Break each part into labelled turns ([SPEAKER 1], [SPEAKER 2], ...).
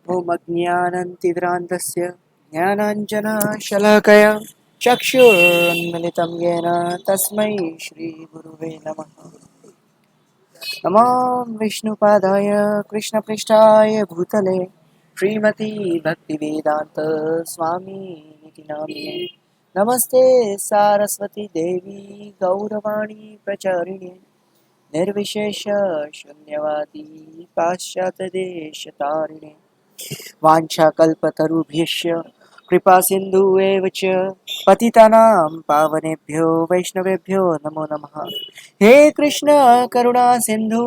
[SPEAKER 1] ॐ अज्ञानतिमिरान्धस्य ज्ञानाञ्जनशलाकया चक्षुरुन्मिलितं येन तस्मै श्रीगुरुवे नमः। नमो विष्णुपादाय कृष्णपृष्ठाय भूतले श्रीमती भक्तिवेदान्त स्वामी नामिने। नमस्ते सारस्वती देवी गौरवाणी प्रचारिणे निर्विशेष शून्यवादी पाश्चात्यदेशतारिणे। वाञ्छाकल्पतरुभ्यश्च कृपा सिन्धुएव च पतितानां पावनेभ्यो वैष्णवेभ्यो नमो नमः। हे कृष्ण करुणा सिन्धु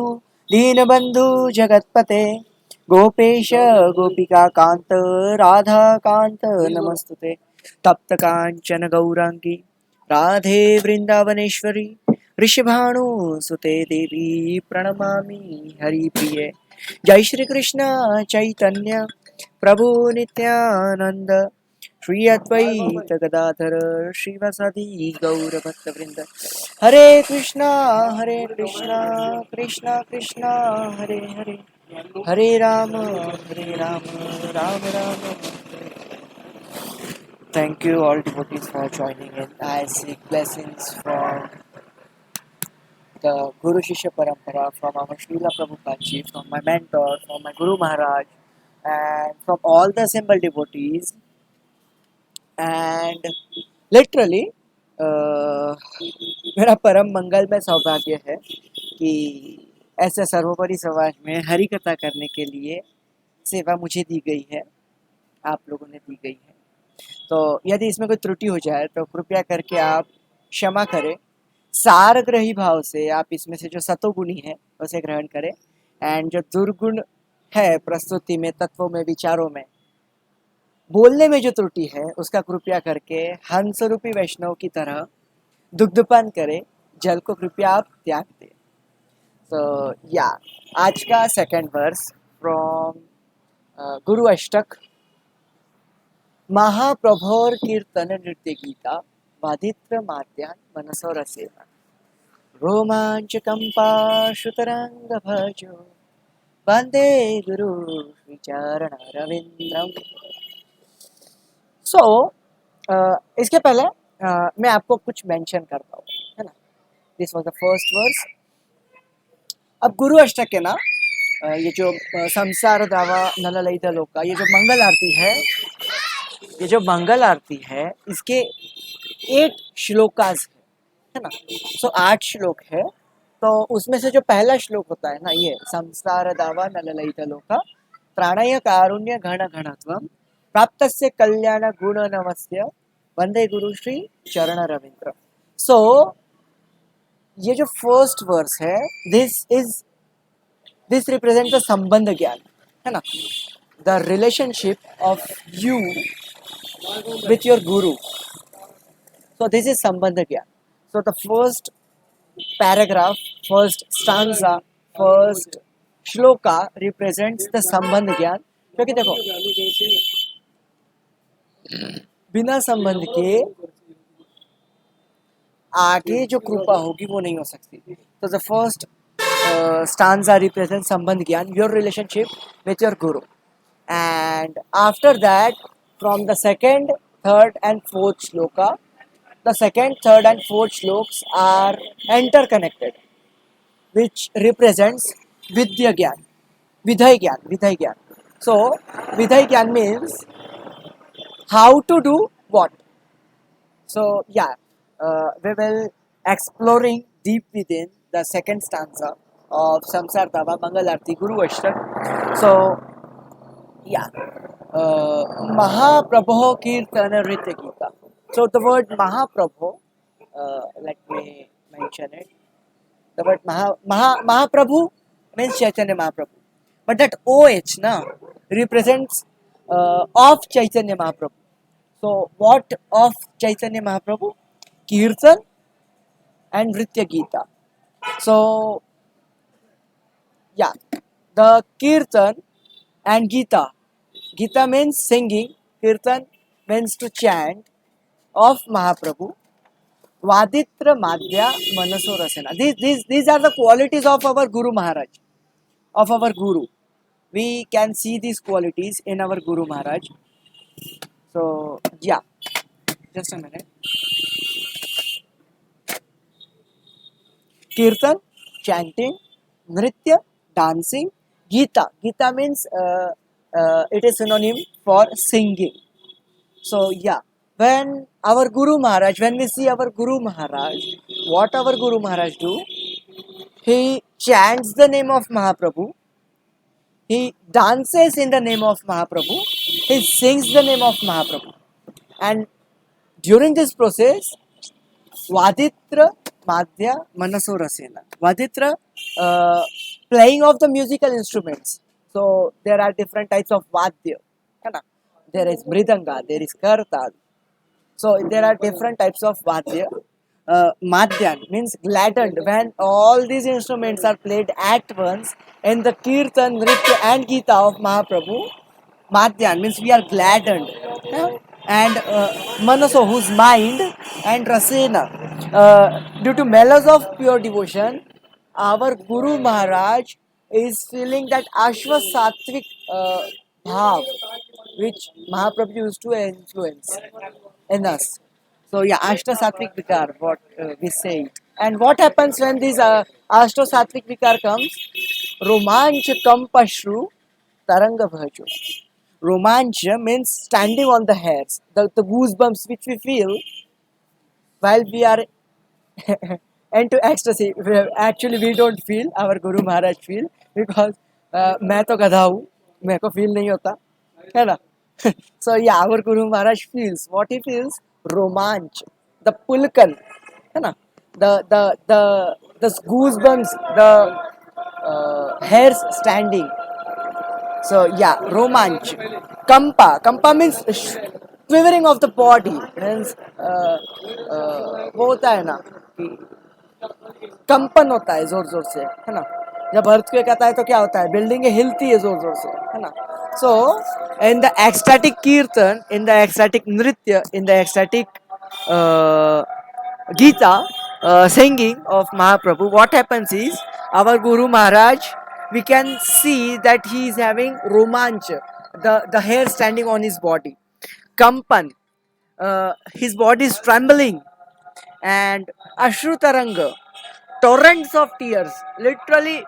[SPEAKER 1] दीनबन्धु जगत्पते गोपेश गोपिकान्त राधाकान्त नमस्तुते। तप्त काञ्चन गौराङ्गी राधे वृन्दावनेश्वरी ऋषभानुसुते देवी प्रणमामि हरिप्रिये। जय श्री कृष्ण चैतन्य प्रभु नित्यानंद श्री अद्वैत गदाधर श्रीवासादि गौर भक्त वृंद। हरे कृष्णा कृष्णा कृष्णा हरे हरे, हरे Ram Ram Ram. Thank you all devotees for joining in. I seek blessings from the Guru Shishya Parampara, from our Srila Prabhupada ji, from my mentor, from my Guru Maharaj, and from all the assembled devotees. And literally, मेरा परम मंगल में सौभाग्य है कि ऐसे सर्वोपरि समाज में हरि कथा करने के लिए सेवा मुझे दी गई है, आप लोगों ने दी गई है। तो यदि इसमें कोई त्रुटि हो जाए तो कृपया करके आप क्षमा करें। सारग्रही भाव से आप इसमें से जो सतोगुणी है उसे ग्रहण करें, एंड जो दुर्गुण है प्रस्तुति में, तत्वों में, विचारों में, बोलने में जो त्रुटि है उसका कृपया करके हंस रूपी वैष्णव की तरह दुग्धपान करें, जल को कृपया आप त्याग दें। तो या आज का सेकंड वर्स फ्रॉम गुरु अष्टक। महाप्रभोर कीर्तन नृत्य गीता वादित्र माद्यान मनसो रसेवा रोमांच कंपाशुतरंग भजो वंदे गुरु विचरण रविंद्रम। सो इसके पहले मैं आपको कुछ मेंशन करता हूँ, है ना। This was the first verse. अब गुरु अष्टक के ना ये जो संसार दावा नललित लोका, ये जो मंगल आरती है, ये जो मंगल आरती है इसके 8 श्लोकास है ना। सो 8 श्लोक है। तो उसमें से जो पहला श्लोक होता है ना, ये संसार दावा नललित लोका प्राणय कारुण्य घन घनत्वम प्राप्तस्य कल्याण गुण नमस्य वंदे गुरु श्री चरण रविंद्र। सो ये जो फर्स्ट वर्स है, दिस रिप्रेजेंट द संबंध ज्ञान, है ना, the relationship of you with your Guru. So this is संबंध ज्ञान। So the first paragraph, first stanza, first shloka represents the संबंध ज्ञान। क्योंकि देखो, बिना संबंध के आगे जो कृपा होगी वो नहीं हो सकती। तो the first stanza represents sambandh gyan, your relationship with your guru, and after that from the second, third and fourth shloka, the second, third and fourth shloks are interconnected, which represents vidya gyan, vidhay gyan. So vidhay gyan means how to do what. So yeah, we will exploring deep within the second stanza of Samsar Dava Mangal Arti Guru Ashtak. So yeah, Mahaprabho Kirtana Nritya Gita. So the word Mahaprabho, let me mention it. The word Mahaprabhu means Chaitanya Mahaprabhu, but that OH na represents of Chaitanya Mahaprabhu. So what of Chaitanya Mahaprabhu? Kirtan and Nritya Gita. So yeah, the Kirtan and Gita. Gita means singing, Kirtan means to chant of Mahaprabhu. Vaditra Madhya Manaso Rasena. These are the qualities of our Guru Maharaj, of our Guru. we can see these qualities in our Guru Maharaj. So yeah, just a minute. Kirtan, chanting, nritya, dancing, Gita. Gita means it is synonym for singing. So yeah, when our Guru Maharaj, when we see our Guru Maharaj, what our Guru Maharaj do? He chants the name of Mahaprabhu. He dances in the name of Mahaprabhu. He sings the name of Mahaprabhu. And during this process, Vaditra, Madhya, Manasorasena. Vaditra, uh, playing of the musical instruments. So there are different types of Vadya. है ना? There is Mridanga, there is Kartal. So there are different types of Vadya. Madhyan means gladdened when all these instruments are played at once in the Kirtan, Nritya and Gita of Mahaprabhu. Madhyan means we are gladdened. Yeah? And Manaso, whose mind, and Rasena. Due to malice of pure devotion, our Guru Maharaj is feeling that Ashva Sattvic bhav which Mahaprabhu used to influence in us. So yeah, Ashta Sattvic Vikar, what we say. And what happens when this Ashta Sattvic Vikar comes? Romancha Kampashru Taranga Bhaju. Romancha means standing on the hairs, the goosebumps which we feel while we are into ecstasy. Actually, we don't feel, our Guru Maharaj feel, because मैं तो गधा हूँ, मेरे को feel नहीं होता, है ना? So yeah, our Guru Maharaj feels, what he feels? Romanch, the pulkan, है ना? The goosebumps, the hairs standing. So yeah, romanch. Kampa means quivering of the body. Means वो होता है ना कि कंपन होता है जोर जोर से, है ना? जब अर्थक्वेक आता है तो क्या होता है? बिल्डिंगें हिलती है जोर जोर से, है ना? So in the ecstatic kirtan, in the ecstatic nritya, in the ecstatic uh, Gita, singing of Mahaprabhu, what happens is our Guru Maharaj, we can see that he is having romanch, the hair standing on his body, kampan, his body is trembling, and ashrutaranga, torrents of tears, literally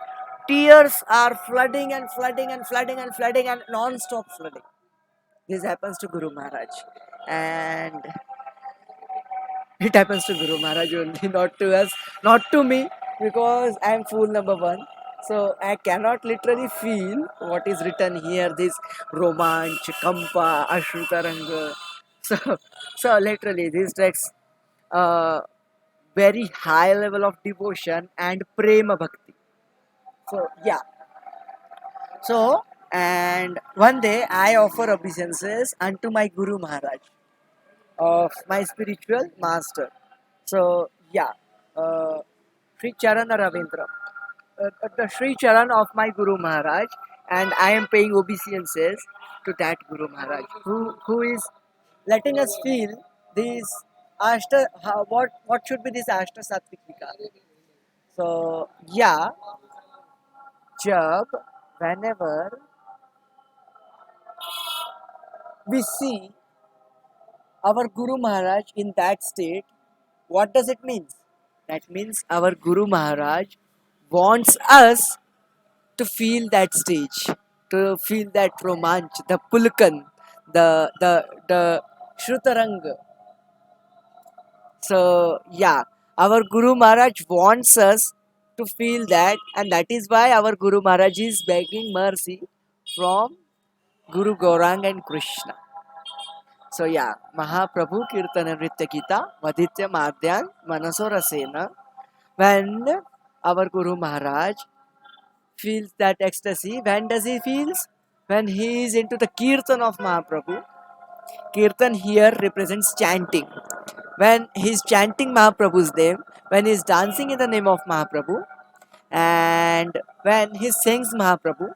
[SPEAKER 1] tears are flooding and flooding and flooding and flooding and non-stop flooding. This happens to Guru Maharaj, and it happens to Guru Maharaj only, not to us, not to me, because I am fool number one. So I cannot literally feel what is written here. This romanch, kampa, ashrutaranga. So, so literally, this takes a very high level of devotion and prema bhakti. So yeah. So and one day I offer obeisances unto my Guru Maharaj of my spiritual master. So yeah, uh, Sri Charan Ravindra, the Sri Charan of my Guru Maharaj, and I am paying obeisances to that Guru Maharaj, who is letting us feel these Ashta. What should be this Ashta Sattvic Vikar? So yeah, jab whenever we see our Guru Maharaj in that state, what does it mean? That means our Guru Maharaj wants us to feel that stage, to feel that romanch, the pulkan, the shrutaranga. So yeah, our Guru Maharaj wants us to feel that, and that is why our Guru Maharaj is begging mercy from Guru Gaurang and Krishna. So yeah, Mahaprabhu Kirtana Nritya Gita, Vaditya Madhyan, Manasorasena. When our Guru Maharaj feels that ecstasy, when does he feels? When he is into the Kirtan of Mahaprabhu. Kirtan here represents chanting. When he is chanting Mahaprabhu's name, when he is dancing in the name of Mahaprabhu, and when he sings Mahaprabhu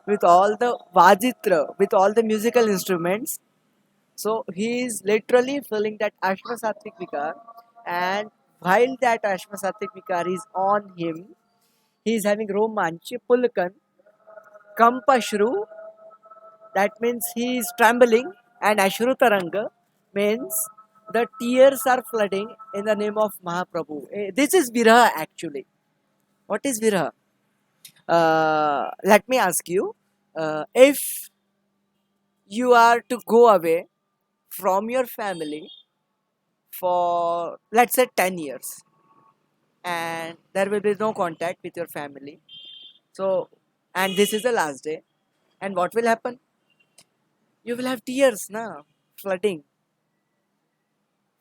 [SPEAKER 1] with all the Vajitra, with all the musical instruments, so he is literally feeling that Ashma Sattvic Vikar, and while that Ashma Sattvic Vikar is on him, he is having Romanch, Pulkan, Kampashru, that means he is trembling, and Ashrutaranga means the tears are flooding in the name of Mahaprabhu. This is Viraha actually. What is Viraha? Let me ask you, if you are to go away from your family for, let's say, 10 years, and there will be no contact with your family, so, and this is the last day, and what will happen? You will have tears now flooding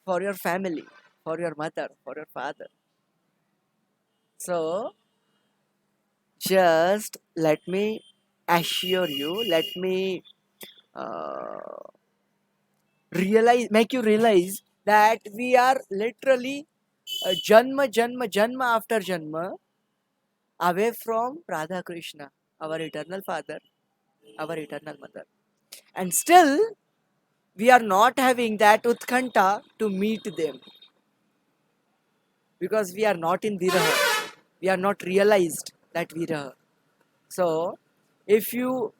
[SPEAKER 1] for your family, for your mother, for your father. So just let me assure you, let me uh, make you realize that we are literally janma after janma away from Radha Krishna, our eternal father, our eternal mother, and still we are not having that utkanta to meet them, because we are not in viraha, we are not realized that viraha. So if you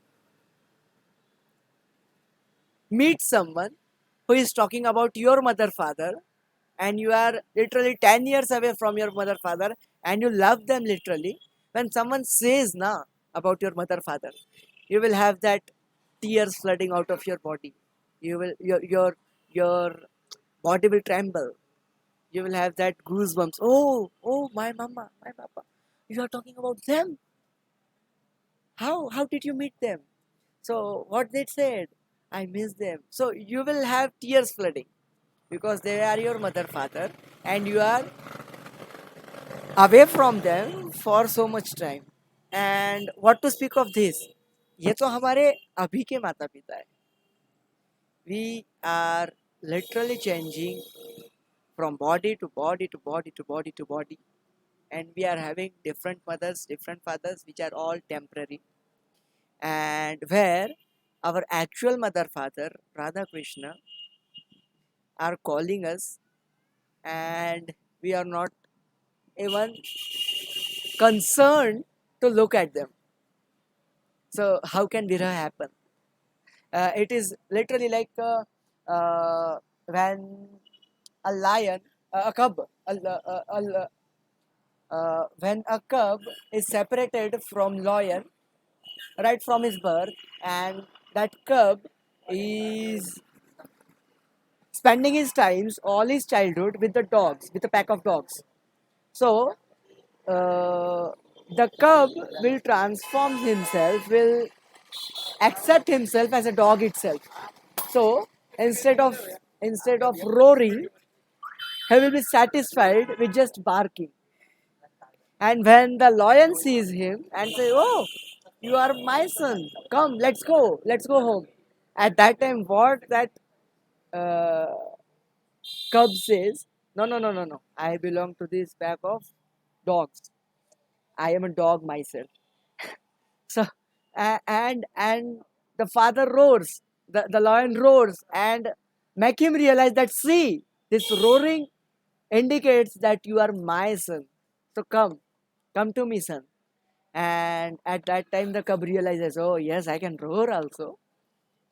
[SPEAKER 1] meet someone who is talking about your mother father, and you are literally 10 years away from your mother father, and you love them literally, when someone says na about your mother father, you will have that tears flooding out of your body. You will your body will tremble. You will have that goosebumps. Oh, my mama, my papa, you are talking about them. How did you meet them? So what they said, I miss them. So you will have tears flooding, because they are your mother father, and you are away from them for so much time. And what to speak of this, ये तो हमारे अभी के माता पिता है. We are literally changing from body to body to body to body to body, and we are having different mothers, different fathers, which are all temporary, and where our actual mother father Radha Krishna are calling us, and we are not even concerned to look at them. So how can viraha happen? It is literally like when a lion, a cub, when a cub is separated from lion right from his birth, and that cub is spending his times, all his childhood, with the dogs, with a pack of dogs. So uh, the cub will transform himself, will accept himself as a dog itself. So instead of roaring, he will be satisfied with just barking. And when the lion sees him and says, "Oh, you are my son. Come, let's go home." At that time, what that uh, cub says, "No, no, no, no, no. I belong to this pack of dogs. I am a dog myself." So, and the father roars, the lion roars, and make him realize that, see, this roaring indicates that you are my son. So come to me, son. And at that time, the cub realizes, oh yes, I can roar also.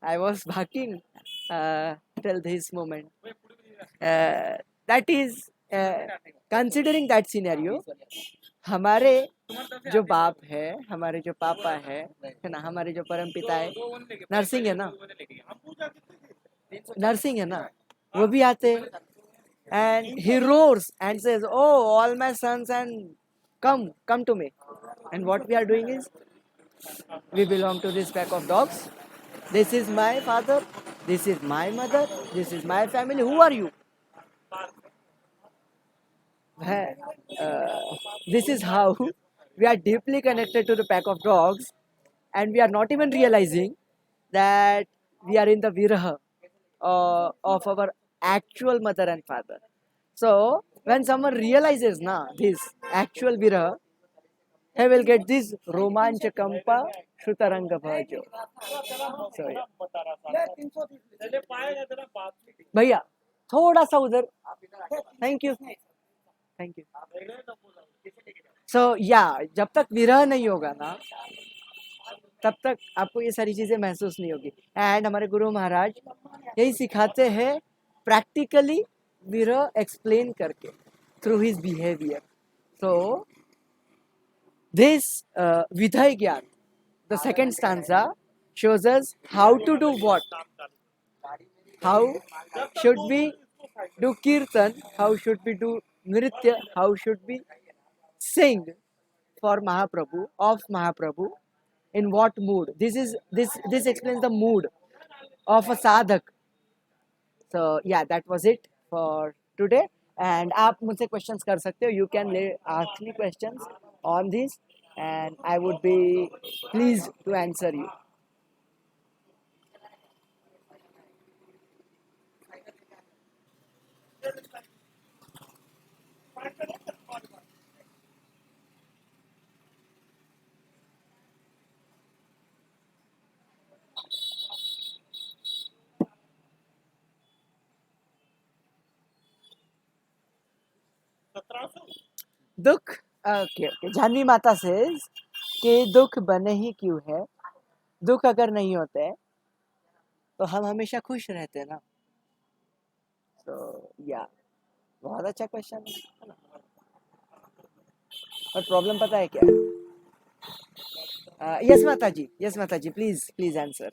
[SPEAKER 1] I was barking till this moment. That is considering that scenario. हमारे जो बाप है, हमारे जो पापा है ना, हमारे जो परम पिता है, नर्सिंग है ना, नर्सिंग है ना, वो भी आते, and he roars and says, oh, all my sons, and come to me. And what we are doing is, we belong to this pack of dogs. This is my father, this is my mother, this is my family. Who are you? This is how we are deeply connected to the pack of dogs, and we are not even realizing that we are in the viraha of our actual mother and father. So when someone realizes na this actual viraha, he will get this romanchakampa shrutaranga bhajo. So yeah. भैया थोड़ा सा उधर, thank you, thank you. सो या, जब तक विरह नहीं होगा ना, तब तक आपको ये सारी चीज़ें महसूस नहीं होगी। एंड हमारे गुरु महाराज यही सिखाते हैं प्रैक्टिकली, विरह एक्सप्लेन करके through his behaviour. So this विधय ज्ञान, the second stanza, shows us how to do what, how should we do kirtan, how should we do nritya, how should we sing for Mahaprabhu, of Mahaprabhu, in what mood. This explains the mood of a sadhak. So yeah, that was it for today. And आप मुझसे questions कर सकते हो. You can ask me questions on this, and I would be pleased to answer you. दुख, okay okay, Janvi माता says कि दुख बने ही क्यों है, दुख अगर नहीं होते तो हम हमेशा खुश रहते ना। तो या बहुत अच्छा क्वेश्चन है ना। और प्रॉब्लम पता है क्या? Yes mata ji, please answer.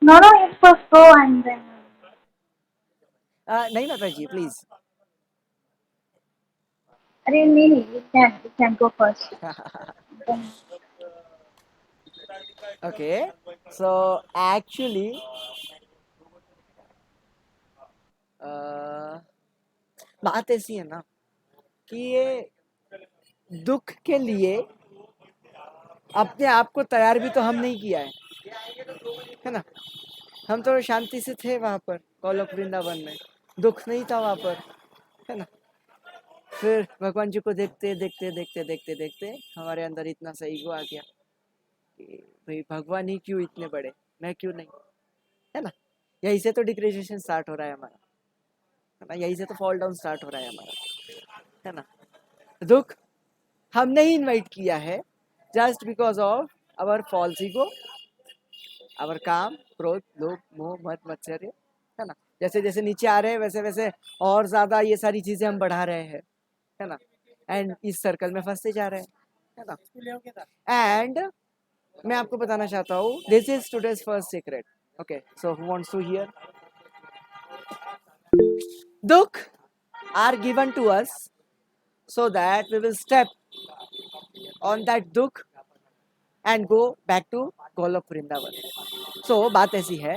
[SPEAKER 2] No, no, it was go and then.
[SPEAKER 1] नहीं माता जी, प्लीज।
[SPEAKER 2] अरे नहीं, you can go first. Then.
[SPEAKER 1] Okay, so actually बात ऐसी है ना कि ये दुख के लिए अपने आप को तैयार भी तो हम नहीं किया है ना। हम तो शांति से थे वहां पर गोलोक वृंदावन में, दुख नहीं था वहां पर, है ना। फिर भगवान जी को देखते देखते देखते देखते देखते हमारे अंदर इतना सा ईगो आ गया कि भाई भगवान ही क्यों इतने बड़े, मैं क्यों नहीं, है ना। यहीं से तो डिग्रेडेशन स्टार्ट हो रहा है हमारा, है ना। यहीं से तो फॉल डाउन स्टार्ट हो रहा है हमारा, है ना। दुख हमने ही इनवाइट किया है just because of our false ego, our काम, क्रोध, लोभ, मोह, मद, मत्सर्य, है ना। जैसे जैसे नीचे आ रहे हैं वैसे वैसे और ज्यादा ये सारी चीजें हम बढ़ा रहे हैं, है ना। एंड इस सर्कल में फंसते जा रहे हैं, है ना। एंड मैं आपको बताना चाहता हूँ, this is today's first secret. Okay, so who wants to hear? Dukh are given to us so that we will step on that dukh and go back to Golok Vrindavan. So बात ऐसी है,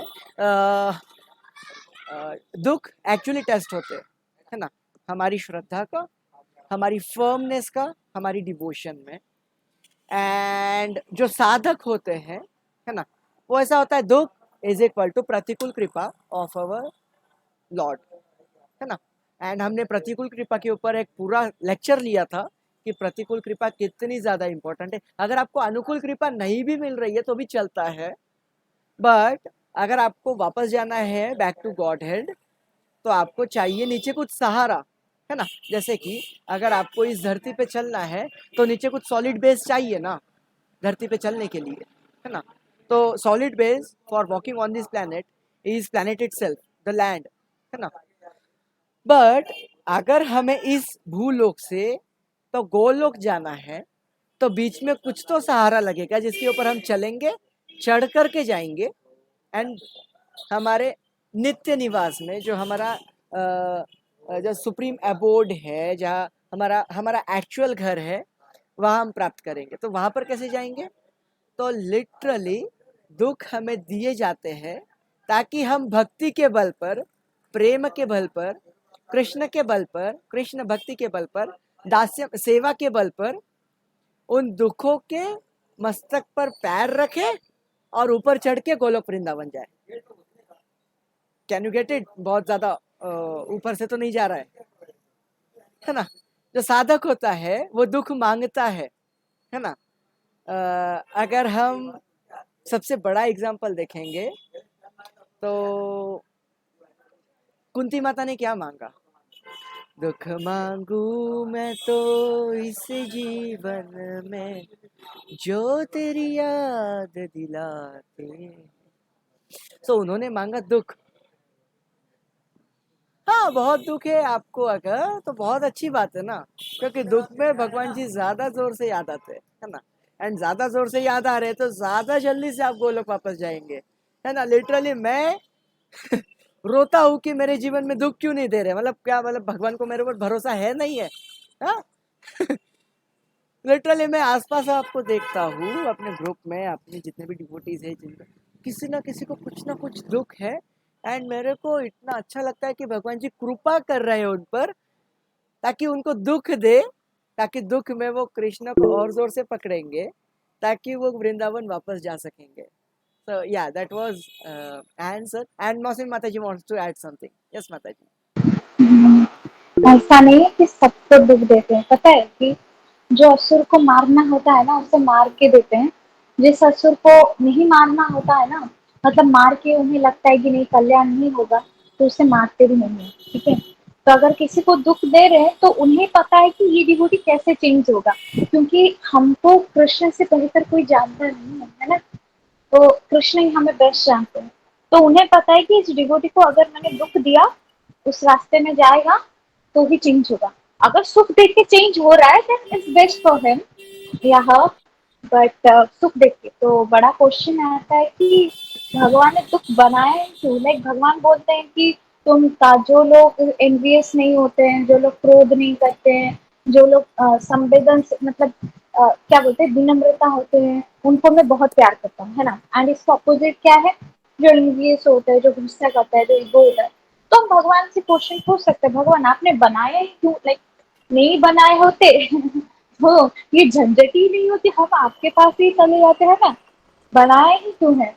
[SPEAKER 1] दुख actually test होते हैं, है ना, हमारी श्रद्धा का, हमारी फर्मनेस का, हमारी डिवोशन में। एंड जो साधक होते हैं, है ना, वो ऐसा होता है, दुख इज इक्वल टू प्रतिकूल कृपा ऑफ अवर लॉर्ड, है ना। एंड हमने प्रतिकूल कृपा के ऊपर एक पूरा लेक्चर लिया था कि प्रतिकूल कृपा कितनी ज्यादा इंपॉर्टेंट है। अगर आपको अनुकूल कृपा नहीं भी मिल रही है तो भी चलता है, बट अगर आपको वापस जाना है बैक टू गॉड हेड तो आपको चाहिए नीचे कुछ सहारा, है ना। जैसे कि अगर आपको इस धरती पे चलना है तो नीचे कुछ सॉलिड बेस चाहिए ना धरती पे चलने के लिए, है ना। तो solid base for walking on this planet is planet itself, the land, है ना। बट अगर हमें इस भूलोक से तो गोलोक जाना है तो बीच में कुछ तो सहारा लगेगा जिसके ऊपर हम चलेंगे, चढ़ करके जाएंगे। एंड हमारे नित्य निवास में जो हमारा जो सुप्रीम अबोर्ड है, जहाँ हमारा हमारा एक्चुअल घर है, वहाँ हम प्राप्त करेंगे। तो वहाँ पर कैसे जाएंगे? तो लिटरली दुख हमें दिए जाते हैं ताकि हम भक्ति के बल पर, प्रेम के बल पर, कृष्ण के बल पर, कृष्ण भक्ति के बल पर, दास्य सेवा के बल पर उन दुखों के मस्तक पर पैर रखे और ऊपर चढ़ के गोलोक वृंदावन जाए। Can you get it? बहुत ज्यादा ऊपर से तो नहीं जा रहा है ना। जो साधक होता है वो दुख मांगता है ना। अगर हम सबसे बड़ा एग्जाम्पल देखेंगे तो कुंती माता ने क्या मांगा? दुख मांगू मैं तो इस जीवन में जो तेरी याद दिलाते। उन्होंने मांगा दुख। हाँ, बहुत दुख है आपको अगर, तो बहुत अच्छी बात है ना, क्योंकि दुख में भगवान जी ज्यादा जोर से याद आते हैं, है ना। एंड ज्यादा जोर से याद आ रहे हैं तो ज्यादा जल्दी से आप गोलोक वापस जाएंगे, है ना। लिटरली मैं रोता हूँ कि मेरे जीवन में दुख क्यों नहीं दे रहे, मतलब क्या, मतलब भगवान को मेरे ऊपर भरोसा है नहीं है, हाँ। लिटरली मैं आसपास आपको देखता हूँ अपने ग्रुप में, अपने जितने भी डिवोटीज है, जिनमें किसी ना किसी को कुछ ना कुछ दुख है। एंड मेरे को इतना अच्छा लगता है कि भगवान जी कृपा कर रहे हैं उन पर, ताकि उनको दुख दे, ताकि दुख में वो कृष्ण को और जोर से पकड़ेंगे, ताकि वो वृंदावन वापस जा सकेंगे। So yeah, that was answer. And Mausim Mataji wants to add something. Yes, Mataji.
[SPEAKER 2] हम्म, ऐसा नहीं है कि सबको दुख देते हैं, पता है कि जो असुर को मारना होता है ना उसे मार के देते हैं। जिस असुर को नहीं मारना होता है ना, मतलब मार के उन्हें लगता है कि नहीं कल्याण नहीं होगा, तो उसे मारते भी नहीं है, ठीक है। तो अगर किसी को दुख दे रहे हैं तो उन्हें पता है कि ये डिवोटी कैसे चेंज होगा, क्योंकि हमको कृष्ण से बेहतर कोई जानता नहीं है ना। तो कृष्ण ही हमें बेस्ट जानते हैं। तो उन्हें पता है कि इस डिवोटी को अगर मैंने दुख दिया, उस रास्ते में जाएगा तो ही चेंज होगा। अगर सुख देख के चेंज हो रहा है then it's best for him या हर। बट सुख देख के तो बड़ा क्वेश्चन आता है कि भगवान ने दुख बनाया है क्यों। लाइक भगवान बोलते हैं कि तुम का जो लोग एनवियस नहीं होते हैं, जो लोग क्रोध नहीं करते हैं, जो लोग संवेदन मतलब क्या बोलते हैं विनम्रता होते हैं, उनको मैं बहुत प्यार करता हूँ, है ना। एंड इसका अपोजिट क्या है, जो एनवियस होता है, जो गुस्सा करता है, जो ईगो होता है। तो हम भगवान से क्वेश्चन पूछ सकते हैं, भगवान आपने बनाया ही क्यों। लाइक नहीं बनाए होते तो ये झंझट ही नहीं होती, हम आपके पास ही चले जाते हैं ना। बनाए ही क्यों है।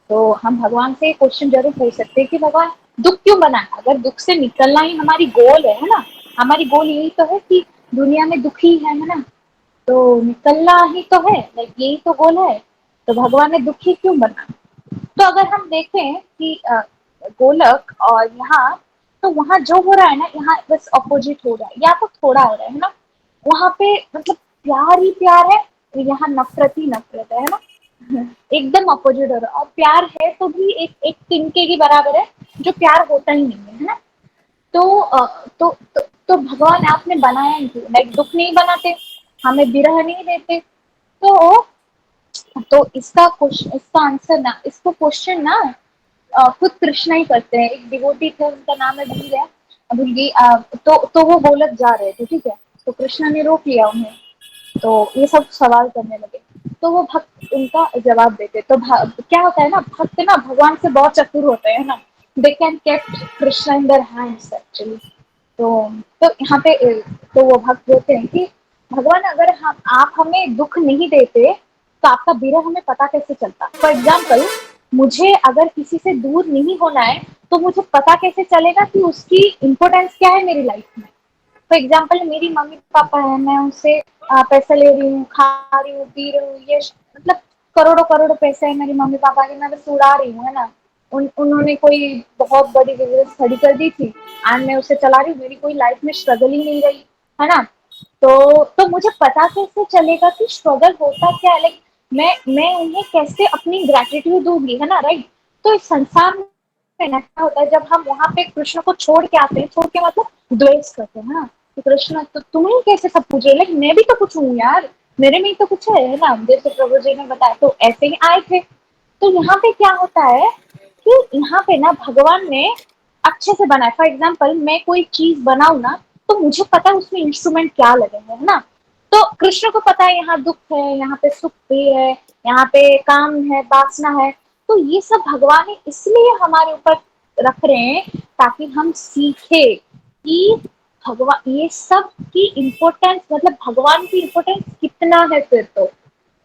[SPEAKER 2] तो हम भगवान से क्वेश्चन जरूर पूछ सकते हैं कि भगवान दुख क्यों बनाया। अगर दुख से निकलना ही हमारी गोल है ना, हमारी गोल यही तो है कि दुनिया में दुखी है ना, तो निकलना ही तो है, लाइक यही तो गोल है। तो भगवान ने दुखी क्यों बना। तो अगर हम देखें कि गोलक और यहाँ, तो वहां जो हो रहा है ना, यहाँ बस अपोजिट हो रहा है, या तो थोड़ा हो रहा है ना। वहां पे मतलब प्यार ही प्यार है, यहाँ नफरत ही नफरत है ना। एकदम अपोजिट हो रहा है। और प्यार है तो भी एक एक तिनके के बराबर है, जो प्यार होता ही नहीं है ना। तो तो भगवान आपने बनाया ही क्यों। लाइक दुख नहीं बनाते, हमें विरह नहीं देते। तो इसका क्वेश्चन, इसका आंसर ना, इसको क्वेश्चन ना खुद कृष्णा ही करते हैं। एक डिवोटी थे, उनका नाम है भूल गया, भूल गई। तो वो गोलक जा रहे थे, ठीक है। तो कृष्णा ने रोक लिया उन्हें, तो ये सब सवाल करने लगे। तो वो भक्त उनका जवाब देते। तो क्या होता है ना, भक्त ना भगवान से बहुत चतुर होते हैं ना। They can kept Krishna in their hands actually. तो यहाँ पे तो वो भक्त बोलते हैं कि भगवान अगर हम आप हमें दुख नहीं देते तो आपका विरह हमें पता कैसे चलता। फॉर एग्जाम्पल, मुझे अगर किसी से दूर नहीं होना है तो मुझे पता कैसे चलेगा कि उसकी इम्पोर्टेंस क्या है मेरी लाइफ में। फॉर एग्जाम्पल, मेरी मम्मी पापा है, मैं उनसे पैसा ले रही हूँ, खा रही हूँ, पी रही हूँ, ये मतलब करोड़ों करोड़ों पैसे है मेरी मम्मी पापा के, मैं बस उड़ा रही हूँ, है ना। उन्होंने कोई बहुत बड़ी बिजनेस स्टडी कर दी थी एंड मैं उसे चला रही हूँ, मेरी कोई लाइफ में स्ट्रगल ही नहीं रही, है ना। तो मुझे पता कैसे चलेगा कि स्ट्रगल होता क्या है। लाइक मैं उन्हें कैसे अपनी ग्रेटिट्यूड दूंगी, है ना, राइट। तो इस संसार में ना क्या होता है, जब हम वहां पे कृष्ण को छोड़ के आते हैं, छोड़ के मतलब द्वेष करते हैं ना, कि कृष्ण तो तुम्हें कैसे सब कुछ है, लेकिन मैं भी तो कुछ हूँ यार, मेरे में ही तो कुछ है ना, जैसे प्रभु जी ने बताया। तो ऐसे ही आए थे। तो यहाँ पे क्या होता है कि यहाँ पे ना भगवान ने अच्छे से बनाया। फॉर एग्जाम्पल, मैं कोई चीज बनाऊ ना, तो मुझे पता है उसमें इंस्ट्रूमेंट क्या लगेंगे, है ना। तो कृष्ण को पता है यहाँ दुख है, यहाँ पे सुख भी है, यहाँ पे काम है, वासना है। तो ये सब भगवान ने इसलिए हमारे ऊपर रख रहे हैं ताकि हम सीखे कि भगवान ये सब की इम्पोर्टेंस, मतलब भगवान की इम्पोर्टेंस कितना है। फिर तो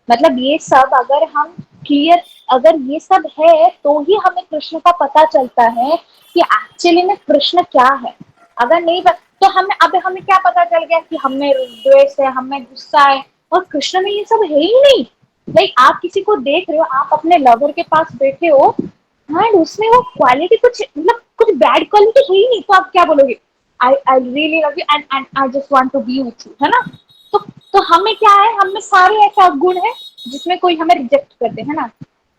[SPEAKER 2] मतलब ये सब अगर हम क्लियर, अगर ये सब है तो ही हमें कृष्ण का पता चलता है कि एक्चुअली में कृष्ण क्या है। अगर नहीं तो हमें अब हमें क्या पता चल गया कि हमें द्वेष है, हमें गुस्सा है, और कृष्ण में ये सब है ही नहीं। लाइक आप किसी को देख रहे हो, आप अपने लवर के पास बैठे हो, एंड उसमें वो क्वालिटी कुछ मतलब कुछ बैड क्वालिटी है ही नहीं, तो आप क्या बोलोगे, I really love you and I just want to be with you, है ना। तो तो हमें क्या है, हमें सारे ऐसा गुण है जिसमें कोई हमें रिजेक्ट कर दे, है ना।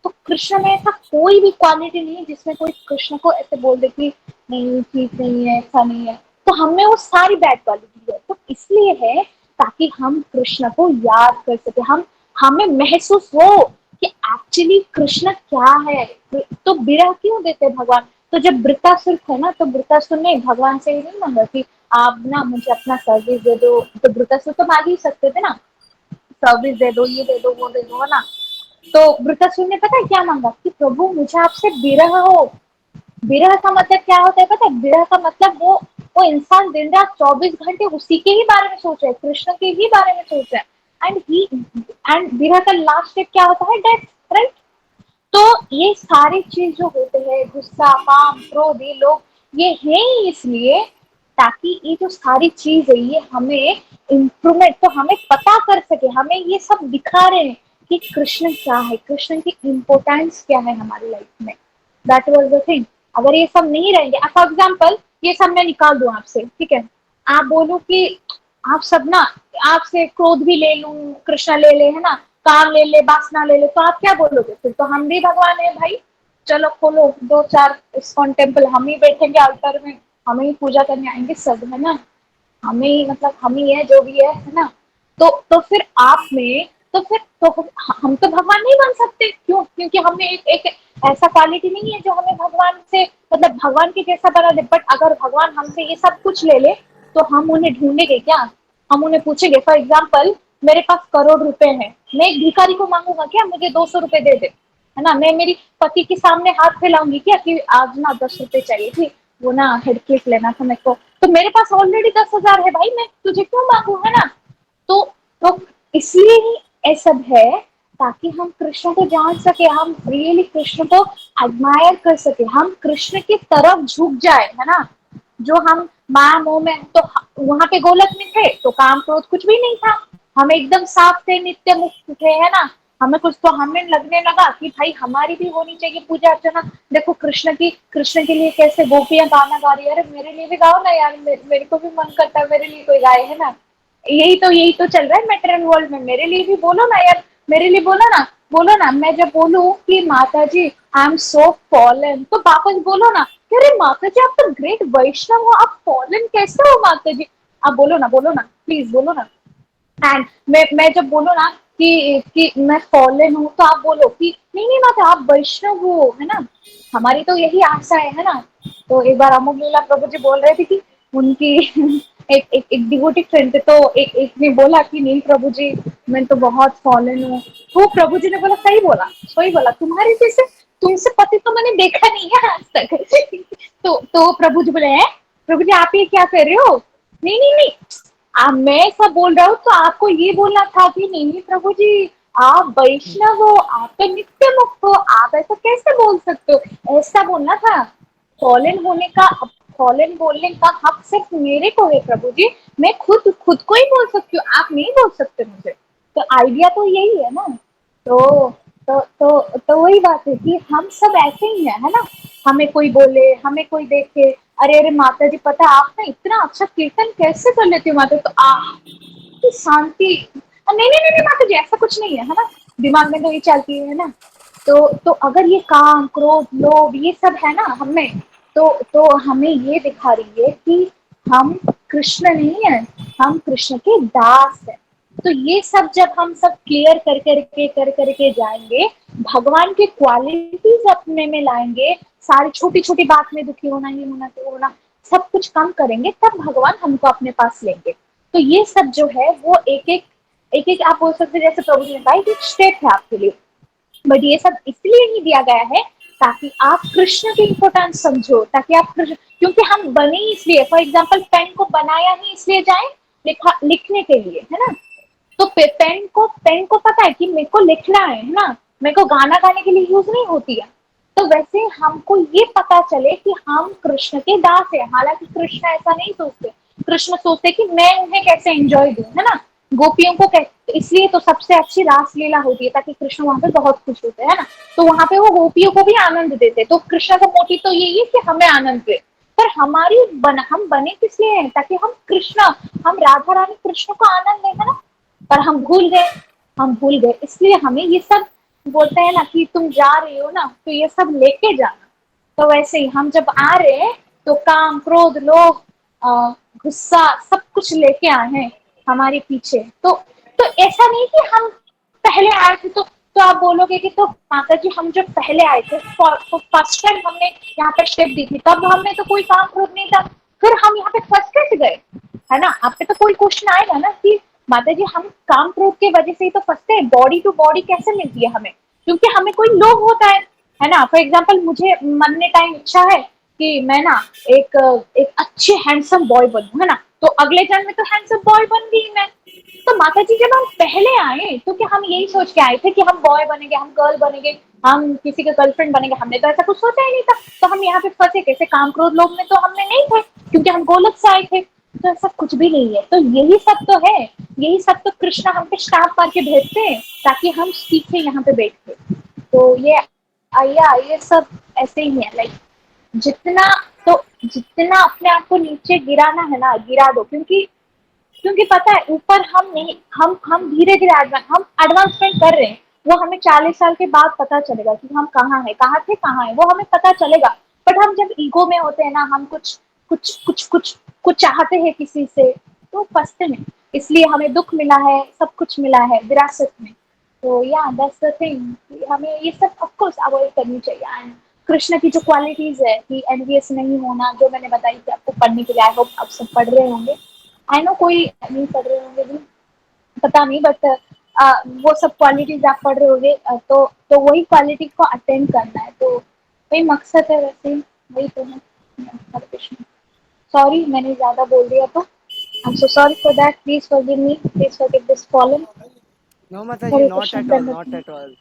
[SPEAKER 2] तो कृष्ण में ऐसा कोई भी क्वालिटी नहीं है जिसमें कोई कृष्ण को ऐसे बोल दे कि नहीं ठीक नहीं है, ऐसा नहीं है। तो हमें वो सारी बैड क्वालिटी है, तो इसलिए है ताकि हम कृष्ण को याद कर सके, हम हमें महसूस हो कि एक्चुअली कृष्ण क्या है। तो विरह क्यों देते भगवान। तो जब वृत्तासुर थे ना, तो वृत्तासुर ने भगवान से ही नहीं मांगा कि आप ना मुझे अपना सर्विस दे दो। तो वृत्तासुर तो मांग ही सकते थे ना, सर्विस दे दो, ये दे दो, वो दे दो, है ना। तो वृत्तासुर ने पता है क्या मांगा कि प्रभु मुझे आपसे विरह हो। विरह का मतलब क्या होता है पता है, विरह का मतलब वो इंसान दिन रात 24 घंटे उसी के ही बारे में सोच रहा है, कृष्ण के ही बारे में सोच रहा है। एंड विरह का लास्ट स्टेप क्या होता है, डेथ, राइट। तो ये सारी चीज जो होते हैं, गुस्सा, काम, क्रोध, ये लोग ये है ही इसलिए ताकि ये जो सारी चीज है ये हमें इम्प्रूवमेंट, तो हमें पता कर सके, हमें ये सब दिखा रहे हैं कि कृष्ण क्या है, कृष्ण की इम्पोर्टेंस क्या है हमारी लाइफ में। That was the thing. अगर ये सब नहीं रहेंगे, फॉर एग्जाम्पल ये सब मैं निकाल दूं आपसे, ठीक है, आप बोलो कि आप सब ना, आपसे क्रोध भी ले लूं, कृष्ण ले ले, है ना, काम ले ले, वासना ले ले, तो आप क्या बोलोगे, फिर तो हम भी भगवान है भाई। चलो खोलो दो चार इस्कॉन टेम्पल, हम ही बैठेंगे अल्टर में, हम ही पूजा करने आएंगे सब, है ना। हम ही मतलब हम ही है जो भी है ना। तो फिर आप में, तो फिर तो हम तो भगवान नहीं बन सकते, क्यों, क्योंकि हमें एक ऐसा क्वालिटी नहीं है जो हमें भगवान से मतलब भगवान के जैसा बना दे। बट अगर भगवान हमसे ये सब कुछ ले ले तो हम उन्हें ढूंढेंगे क्या, हम उन्हें पूछेंगे। फॉर एग्जाम्पल मेरे पास करोड़ रुपए हैं, मैं एक भिखारी को मांगूंगा क्या मुझे 200 रुपए दे दे, है ना। मैं मेरी पति के सामने हाथ फैलाऊंगी क्या कि आज ना 10 रुपए चाहिए थी, वो ना हेड केस लेना था मेरे को, तो मेरे पास ऑलरेडी 10,000 है भाई, मैं तुझे क्यों मांगू, है ना। तो तो इसलिए ही ये सब है ताकि हम कृष्ण को जान सके, हम रियली कृष्ण को एडमायर कर सके, हम कृष्ण की तरफ झुक जाए, है ना। जो हम माया मोह में, तो वहां पे गोलक में थे तो काम क्रोध कुछ भी नहीं था, हम एकदम साफ थे, नित्य मुक्त थे, है ना। हमें कुछ तो हमें लगने लगा कि भाई हमारी भी होनी चाहिए पूजा अर्चना। देखो कृष्ण के लिए कैसे गोपियां गाना गा रही है, अरे मेरे लिए भी गाओ ना यार, मेरे को भी मन करता है मेरे लिए कोई गाए, है ना। यही तो चल रहा है मेटेरियल वर्ल्ड में, मेरे लिए भी बोलो ना यार, मेरे लिए बोलो ना, बोलो ना। मैं जब बोलूं कि माता जी आई एम सो फॉलन, तो वापस बोलो ना कि अरे माता जी आप तो ग्रेट वैष्णव हो, आप फॉलन कैसे हो माता जी। आप बोलो ना प्लीज बोलो ना। एंड मैं जब बोलो ना कि मैं फॉलन हूँ, तो आप बोलो कि नहीं नहीं माता आप वैष्णव हो, है ना। हमारी तो यही आशा है ना। तो एक बार अमोघ लीला प्रभु जी बोल रहे थे कि उनकी एक डिवोटी फ्रेंड थे, तो एक ने बोला कि नहीं प्रभु जी मैं तो बहुत फॉलन हूँ। तो प्रभु जी ने बोला सही बोला, तुम्हारे जैसे तुमसे पति तो मैंने देखा नहीं है आज तक। तो प्रभु जी बोले हैं, प्रभु जी आप ये क्या कर रहे हो। नहीं नहीं नहीं, मैं ऐसा बोल रहा हूँ तो आपको ये बोलना था कि नहीं नहीं प्रभु जी आप वैष्णव हो, आप तो नित्य मुक्त हो, आप ऐसा कैसे बोल सकते हो, ऐसा बोलना था। फॉलन होने का, फॉलन बोलने का हक सिर्फ मेरे को है प्रभु जी, मैं खुद खुद को ही बोल सकती हूँ, आप नहीं बोल सकते मुझे। तो आइडिया तो यही है ना। तो तो वही बात है कि हम सब ऐसे ही है ना। हमें कोई बोले, हमें कोई देखे, अरे अरे माता जी पता है आप ना इतना अच्छा कीर्तन कैसे कर लेती हो माता, तो की शांति, नहीं नहीं नहीं माता जी ऐसा कुछ नहीं है ना। दिमाग में तो ये चलती है ना। तो अगर ये काम क्रोध लोभ ये सब है ना हमें, तो हमें ये दिखा रही है कि हम कृष्ण नहीं है, हम कृष्ण के दास हैं। तो ये सब जब हम सब क्लियर कर करके जाएंगे, भगवान की क्वालिटीज अपने में लाएंगे, सारी छोटी छोटी बात में दुखी होना, ये होना तो होना, सब कुछ कम करेंगे, तब भगवान हमको अपने पास लेंगे। तो ये सब जो है वो एक एक आप बोल सकते हैं, जैसे प्रभु जी ने कहा एक स्टेप है आपके लिए। बट ये सब इसलिए नहीं दिया गया है ताकि आप कृष्ण की इंपोर्टेंस समझो, ताकि आप कृष्ण, क्योंकि हम बने ही इसलिए, फॉर एग्जाम्पल पेन को बनाया ही इसलिए जाए, लिखने के लिए, है ना। तो पेन को पता है कि मेरे को लिखना है ना, मेरे को गाना गाने के लिए यूज नहीं होती है। तो वैसे हमको ये पता चले कि हम कृष्ण के दास है, हालांकि कृष्ण ऐसा नहीं सोचते। कृष्ण सोचते कि मैं उन्हें कैसे एंजॉय दूं, है ना। गोपियों को इसलिए तो सबसे अच्छी रास लीला होती है ताकि कृष्ण वहां पे बहुत खुश होते हैं ना। तो वहां पे वो गोपियों को भी आनंद देते, तो कृष्ण का मोटिव तो यही है कि हमें आनंद दे। पर हम बने किस लिए हैं? ताकि हम राधा रानी कृष्ण को आनंद लें, है ना। पर हम भूल गए, इसलिए हमें ये सब बोलते हैं ना कि तुम जा रही हो ना तो ये सब लेके जाना। तो वैसे ही हम जब आ रहे हैं तो काम, क्रोध, लोभ, गुस्सा सब कुछ लेके आए हैं हमारे पीछे। तो ऐसा नहीं कि हम पहले आए थे तो आप बोलोगे कि तो माता जी हम जब पहले आए थे तो फर्स्ट टाइम हमने यहाँ पे स्टेप दी थी तब हमें तो कोई काम क्रोध नहीं था, फिर हम यहाँ पे फर्स्ट कैसे गए, है ना। आप पे तो कोई क्वेश्चन आएगा ना कि माता जी हम काम क्रोध के वजह से ही तो फंसते हैं, बॉडी टू बॉडी कैसे मिलती है हमें, क्योंकि हमें कोई लोभ होता है ना। फॉर एग्जाम्पल मुझे मरने टाइम इच्छा है कि मैं ना एक एक अच्छे हैंडसम बॉय बनूं, है ना, तो अगले जन्म में तो हैंडसम बॉय बन गई मैं। तो माता जी जब हम पहले आए तो क्या हम यही सोच के आए थे कि हम बॉय बनेंगे, हम गर्ल बनेंगे, हम किसी के गर्लफ्रेंड बनेंगे? हमने तो ऐसा कुछ सोचा ही नहीं था। तो हम यहाँ पे फंसे कैसे? काम क्रोध लोभ में तो हमने नहीं थे, क्योंकि हम गोलक से आए थे। तो ऐसा कुछ भी नहीं है। तो यही सब तो है, यही सब तो कृष्णा हम पे श्राप मार के भेजते हैं ताकि हम सीखे यहाँ पे बैठ के। तो ये सब ऐसे ही है, लाइक जितना जितना अपने आप को नीचे गिराना है ना गिरा दो, क्योंकि पता है ऊपर हम नहीं, हम धीरे धीरे हम एडवांसमेंट कर रहे हैं। वो हमें 40 साल के बाद पता चलेगा कि हम कहाँ है, कहाँ थे, कहाँ है, वो हमें पता चलेगा। बट हम जब ईगो में होते हैं ना, हम कुछ कुछ कुछ कुछ कुछ चाहते हैं किसी से, तो फंसते हैं। इसलिए हमें दुख मिला है, सब कुछ मिला है विरासत में। तो या दैट्स द थिंग, हमें ये सब ऑफ कोर्स अवॉइड करनी चाहिए। एंड कृष्ण की जो क्वालिटीज है कि एनवियस नहीं होना, जो मैंने बताई थी आपको पढ़ने के लिए, आई होप आप सब पढ़ रहे होंगे। आई नो कोई नहीं पढ़ रहे होंगे भी, पता नहीं, बट वो सब क्वालिटीज आप पढ़ रहे होंगे, तो वही क्वालिटी को अटेंड करना है, तो वही मकसद है वैसे ही, वही तो है। हरे कृष्ण। सॉरी मैंने ज्यादा बोल दिया तो, I am so sorry for that, please forgive me, please forgive this fallen.
[SPEAKER 1] No, Mataji,
[SPEAKER 2] Hare
[SPEAKER 1] not
[SPEAKER 2] Krishna,
[SPEAKER 1] at all, not
[SPEAKER 2] दंडवत।
[SPEAKER 1] at all.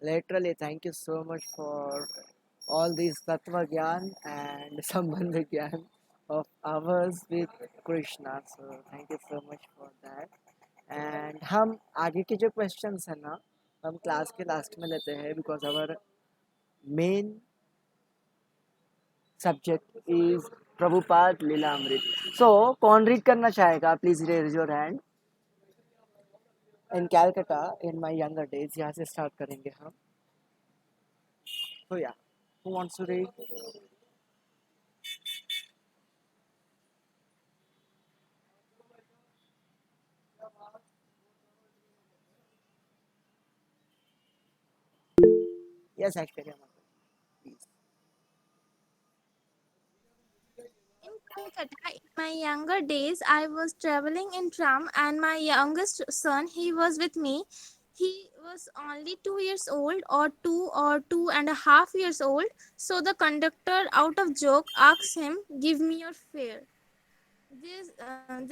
[SPEAKER 1] Literally, thank you so much for all these Tattva Gyan and Sambandha Gyan of ours with Krishna. So, thank you so much for that. And हम आगे के जो questions है ना, हम class के last में लेते हैं because our main subject is Prabhupada Lilamrit. So, कौन read करना चाहेगा? Please raise your hand. In Calcutta, in my younger days, यहाँ से start करेंगे हम. So yeah, who wants to read? Yes, Aishwarya Mata, please.
[SPEAKER 3] In Calcutta, in my younger days, I was traveling in tram, and my youngest son, he was with me. He was only 2 years old, or 2 and a half years old. So the conductor, out of joke, asked him, "Give me your fare."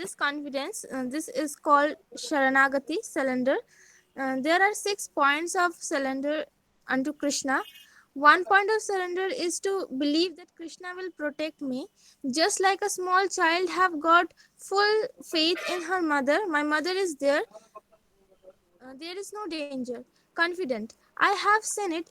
[SPEAKER 3] This confidence, this is called Sharanagati cylinder. There are 6 points of surrender unto Krishna. One point of surrender is to believe that Krishna will protect me. Just like a small child have got full faith in her mother, my mother is there. There is no danger. Confident. I have seen it.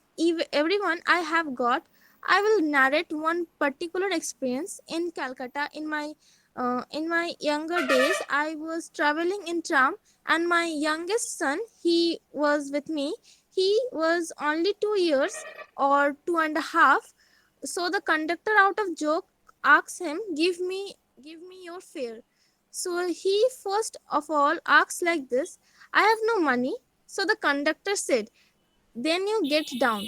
[SPEAKER 3] Everyone I have got. I will narrate one particular experience in Calcutta. In my younger days, I was traveling in tram, and my youngest son, he was with me. He was only 2 years or 2 and a half. So the conductor, out of joke, asked him, "Give me your fare." So he first of all asked like this, "I have no money." So the conductor said, "Then you get down."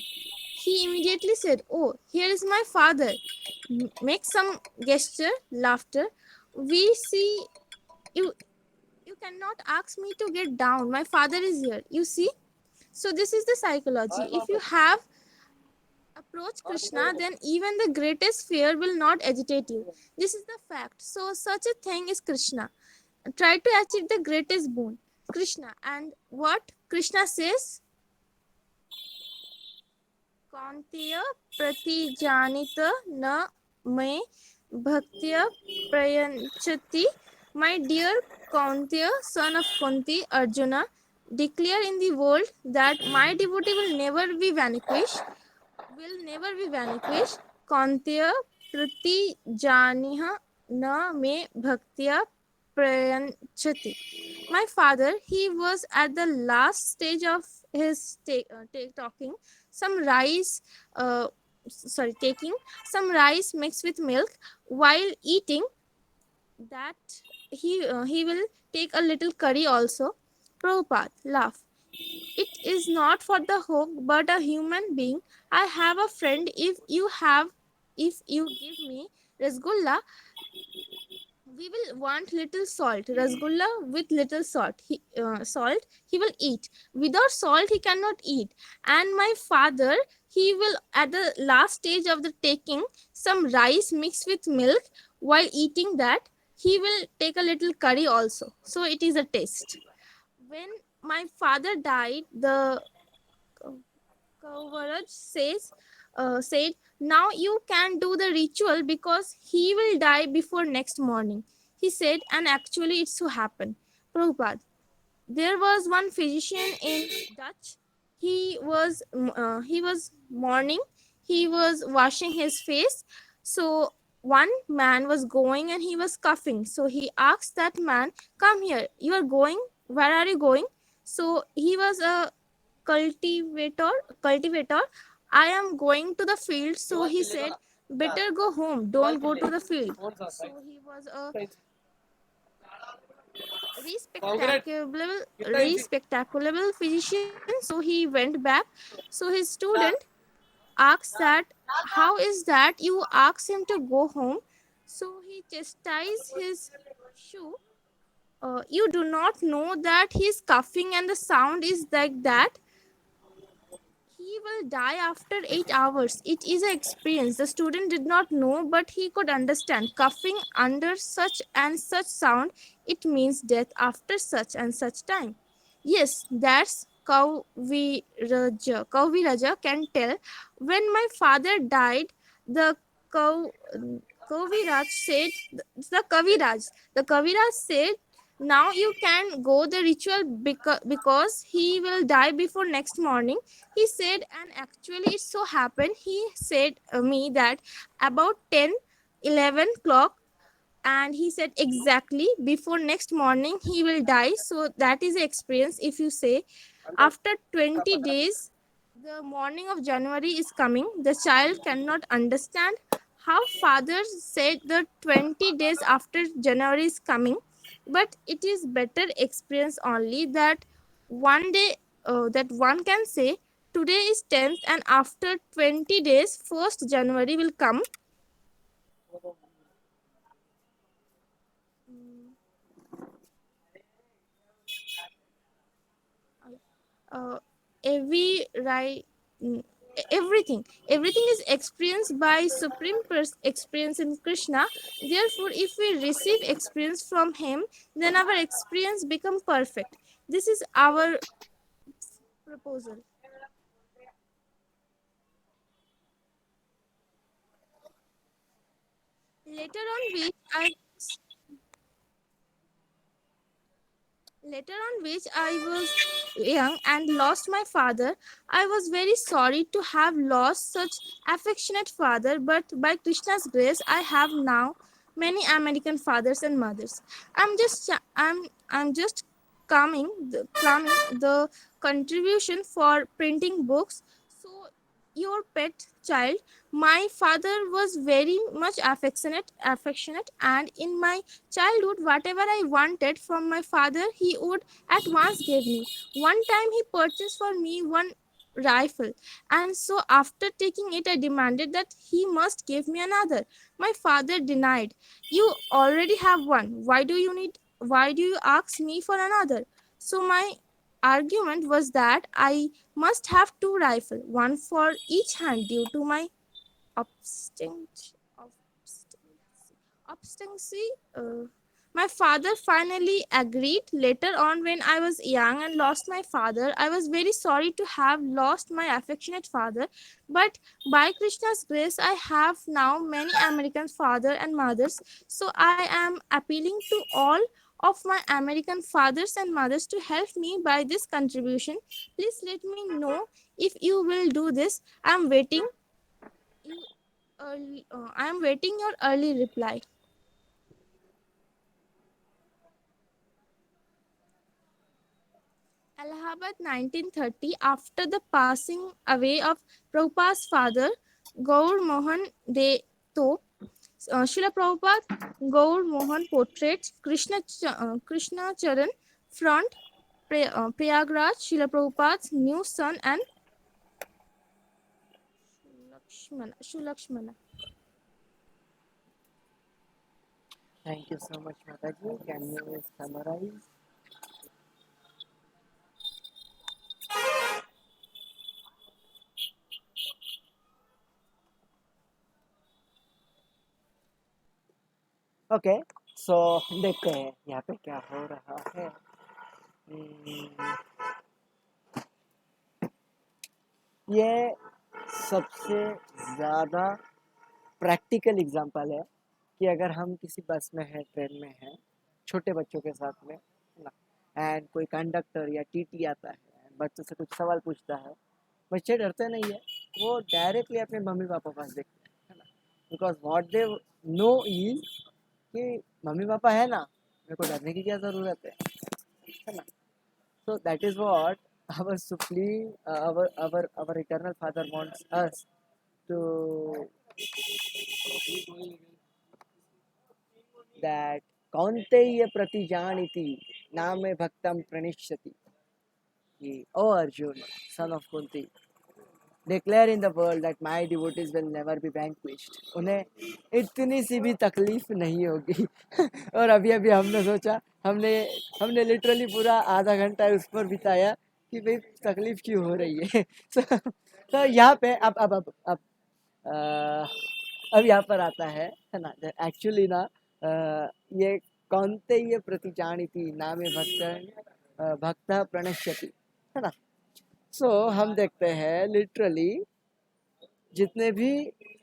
[SPEAKER 3] He immediately said, "Oh, here is my father." Make some gesture, laughter. We see you. You cannot ask me to get down. My father is here. You see? So this is the psychology. If you have approach Krishna, then even the greatest fear will not agitate you. This is the fact. So such a thing is Krishna. Try to achieve the greatest boon, Krishna. And what Krishna says? Kaunteya pratijanita na me bhaktya prayanchati. My dear Kaunteya, son of Kunti, Arjuna, declare in the world that my devotee will never be vanquished. Kaunteya Triti janiha na me bhaktiya prayanchati. My father, he was at the last stage of his talking. Some rice, taking some rice mixed with milk while eating that he will take a little curry also. Prabhupada, laugh. It is not for the hook, but a human being. I have a friend. If you give me rasgulla, we will want little salt. Rasgulla with little salt. He will eat. Without salt, he cannot eat. And my father, he will at the last stage of the taking some rice mixed with milk. While eating that, he will take a little curry also. So it is a taste. When my father died, the Kavaraj said, now you can do the ritual because he will die before next morning. He said, and actually it so happened. Prabhupada, there was one physician in Dutch. He was mourning. He was washing his face. So one man was going and he was coughing. So he asked that man, "Come here. You are going. Where are you going?" So he was a cultivator. Cultivator. I am going to the field. So he said, "Better go home. Don't go to the field." So he was a respectable physician, so he went back. So his student asked that, how is that you asked him to go home? So he chastised his shoe. You do not know that he's coughing and the sound is like that. He will die after 8 hours. It is an experience. The student did not know, but he could understand. Coughing under such and such sound, it means death after such and such time. Yes, that's Kaviraja can tell. When my father died, the Kav, Kaviraj said, the Kaviraj said, now you can go the ritual because he will die before next morning. He said, and actually it so happened. He said me that about 10, 11 o'clock, and he said exactly before next morning he will die. So that is the experience. If you say after 20 days the morning of January is coming, the child cannot understand how father said the 20 days after January is coming, but it is better experience only that one day, that one can say today is 10th and after 20 days 1st January will come. uh, every right mm, everything is experienced by experience in Krishna. Therefore if we receive experience from him, then our experience become perfect. This is our proposal. later on which i Later on, which I was young and lost my father, I was very sorry to have lost such affectionate father. But by Krishna's grace, I have now many American fathers and mothers. I'm just coming the contribution for printing books. So your pet child, my father was very much affectionate, and in my childhood whatever I wanted from my father he would at once give me. One time he purchased for me one rifle, and so after taking it I demanded that he must give me another. My father denied. You already have one. Why do you ask me for another? So my argument was that I must have two rifle, one for each hand, due to my obstinate obstinacy. My father finally agreed. Later on, when I was young and lost my father, I was very sorry to have lost my affectionate father. But by Krishna's grace, I have now many American father and mothers. So I am appealing to all of my American fathers and mothers to help me by this contribution. Please let me know if you will do this. I'm waiting. I am waiting your early reply. Allahabad 1930, after the passing away of Prabhupada's father, Gaur Mohan De Top, Srila Prabhupada Gaur Mohan portraits Krishna Charan front Prayagraj, Srila Prabhupada's new son and Shulakshmana.
[SPEAKER 1] Thank you so much, Mataji. Can you summarize? Okay so देखते हैं यहाँ पे क्या हो रहा है. हम्म, ये सबसे ज़्यादा प्रैक्टिकल एग्जांपल है कि अगर हम किसी बस में हैं, ट्रेन में हैं, छोटे बच्चों के साथ में, है ना, एंड कोई कंडक्टर या टीटी आता है, बच्चों से कुछ सवाल पूछता है, बच्चे डरते नहीं है, वो डायरेक्टली अपने मम्मी पापा पास देखते हैं, है ना, because what they know is कि मम्मी पापा है ना, मेरे को डरने की क्या ज़रूरत है ना. So that is what our supreme, our eternal Father wants us to, that कौन्तेय प्रतिजानीति नामे भक्तम प्रणिष्यति. कि ओ Arjun, son of Kunti, declare in the world that my devotees will never be vanquished. उन्हें इतनी सी भी तकलीफ नहीं होगी. और अभी अभी हमने सोचा, हमने लिटरली पूरा आधा घंटा उस पर बिताया कि भाई तकलीफ क्यों हो रही है. तो यहाँ पे अब यहाँ पर आता है ना, एक्चुअली ना ये कौनते ये प्रतिजानीति नामे भक्त प्रणश्यति, है ना. सो हम देखते हैं लिटरली जितने भी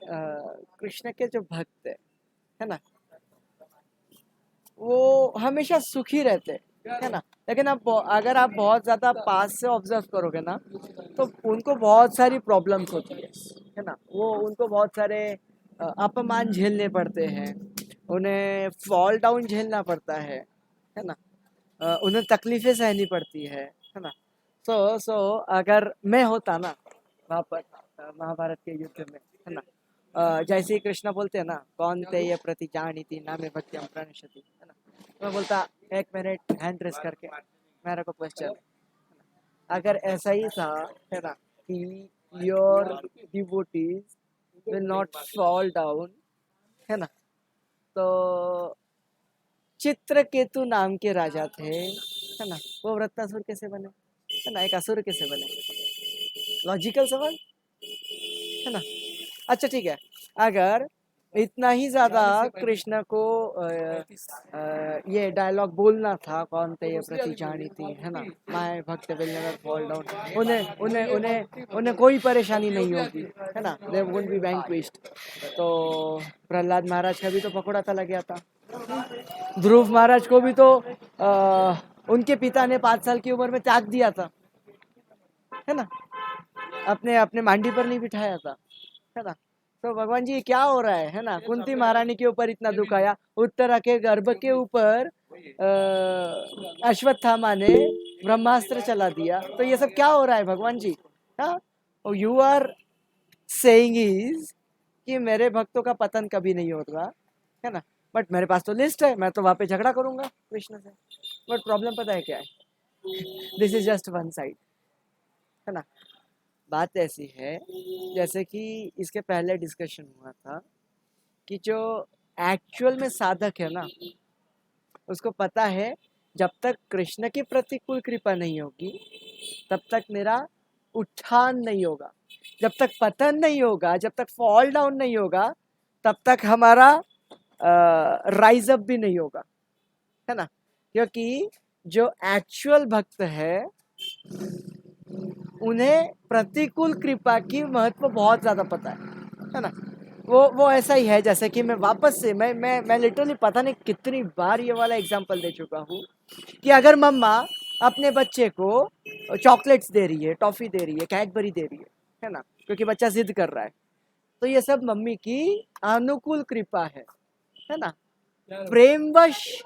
[SPEAKER 1] कृष्ण के जो भक्त है ना, वो हमेशा सुखी रहते है ना. लेकिन अब अगर आप बहुत ज़्यादा पास से ऑब्जर्व करोगे ना, तो उनको बहुत सारी प्रॉब्लम्स होती है ना. वो उनको बहुत सारे अपमान झेलने पड़ते हैं, उन्हें फॉल डाउन झेलना पड़ता है ना. उन्हें तकलीफ़ें सहनी पड़ती है ना. सो अगर मैं होता ना वहाँ पर महाभारत के युद्ध में, है ना, जैसे ही कृष्ण बोलते हैं ना, कौन ते ये प्रतिजानीति नामे भक्त्यम प्रणश्यति, है ना, मैं बोलता 1 मिनट हैंड रेस करके मेरे को क्वेश्चन, अगर ऐसा ही था, है ना, कि your devotees will not fall down, है ना, तो चित्रकेतु नाम के राजा थे, है ना, वो वृत्तासुर कैसे बने, है ना, एक असुर कैसे बने. लॉजिकल सवाल है ना. अच्छा ठीक है, अगर इतना ही ज़्यादा कृष्ण को ये डायलॉग बोलना था, कौन थे ये प्रतिजानीति, है ना, माय भक्त विल नेवर फॉल डाउन, उन्हें उन्हें उन्हें उन्हें कोई परेशानी नहीं होगी, है ना, दे वोंट बी वैंक्विश्ड. तो प्रहलाद महाराज का भी तो पकौड़ा था लग गया था. ध्रुव महाराज को भी तो उनके पिता ने 5 साल की उम्र में त्याग दिया था, है ना, अपने अपने मांडी पर नहीं बिठाया था, है ना. तो भगवान जी क्या हो रहा है ना, कुंती महारानी के ऊपर इतना दुख आया, उत्तरा के गर्भ के ऊपर अश्वत्थामा ने ब्रह्मास्त्र चला दिया, तो ये सब क्या हो रहा है भगवान जी. हाँ, यू आर सेइंग इज कि मेरे भक्तों का पतन कभी नहीं होगा, है ना, बट मेरे पास तो लिस्ट है, मैं तो वहाँ पे झगड़ा करूंगा कृष्ण से. बट प्रॉब्लम पता है क्या है, this is just one side, है ना. बात ऐसी है जैसे कि इसके पहले डिस्कशन हुआ था कि जो एक्चुअल में साधक है ना, उसको पता है जब तक कृष्ण की प्रतिकूल कृपा नहीं होगी तब तक मेरा उत्थान नहीं होगा, जब तक पतन नहीं होगा, जब तक फॉल डाउन नहीं होगा, तब तक हमारा राइज अप भी नहीं होगा, है ना. क्योंकि जो एक्चुअल भक्त है उन्हें प्रतिकूल कृपा की महत्व बहुत ज़्यादा पता है ना. वो ऐसा ही है जैसे कि मैं वापस से मैं लिटरली पता नहीं कितनी बार ये वाला एग्जांपल दे चुका हूँ कि अगर मम्मा अपने बच्चे को चॉकलेट्स दे रही है, टॉफ़ी दे रही है, कैडबरी दे रही है ना, क्योंकि बच्चा जिद कर रहा है, तो ये सब मम्मी की अनुकूल कृपा है ना, प्रेमवश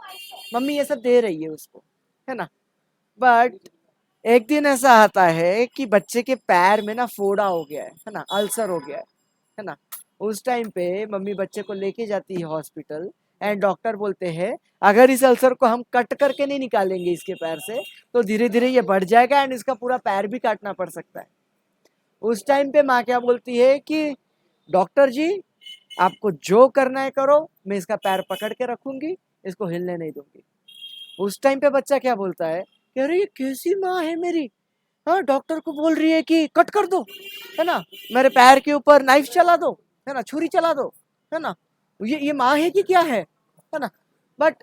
[SPEAKER 1] मम्मी ये सब दे रही है उसको, है ना। बट एक दिन ऐसा आता है कि बच्चे के पैर में ना फोड़ा हो गया है ना, अल्सर हो गया है ना। उस टाइम पे मम्मी बच्चे को लेके जाती है हॉस्पिटल, एंड डॉक्टर बोलते हैं अगर इस अल्सर को हम कट करके नहीं निकालेंगे इसके पैर से तो धीरे धीरे ये बढ़ जाएगा एंड इसका पूरा पैर भी काटना पड़ सकता है। उस टाइम पे माँ क्या बोलती है कि डॉक्टर जी आपको जो करना है करो, मैं इसका पैर पकड़ के रखूंगी, इसको हिलने नहीं दूंगी। उस टाइम पे बच्चा क्या बोलता है कि अरे ये कैसी माँ है मेरी, हाँ डॉक्टर को बोल रही है कि कट कर दो, है ना, मेरे पैर के ऊपर नाइफ चला दो, है ना, छुरी चला दो, है ना, ये माँ है कि क्या है ना। बट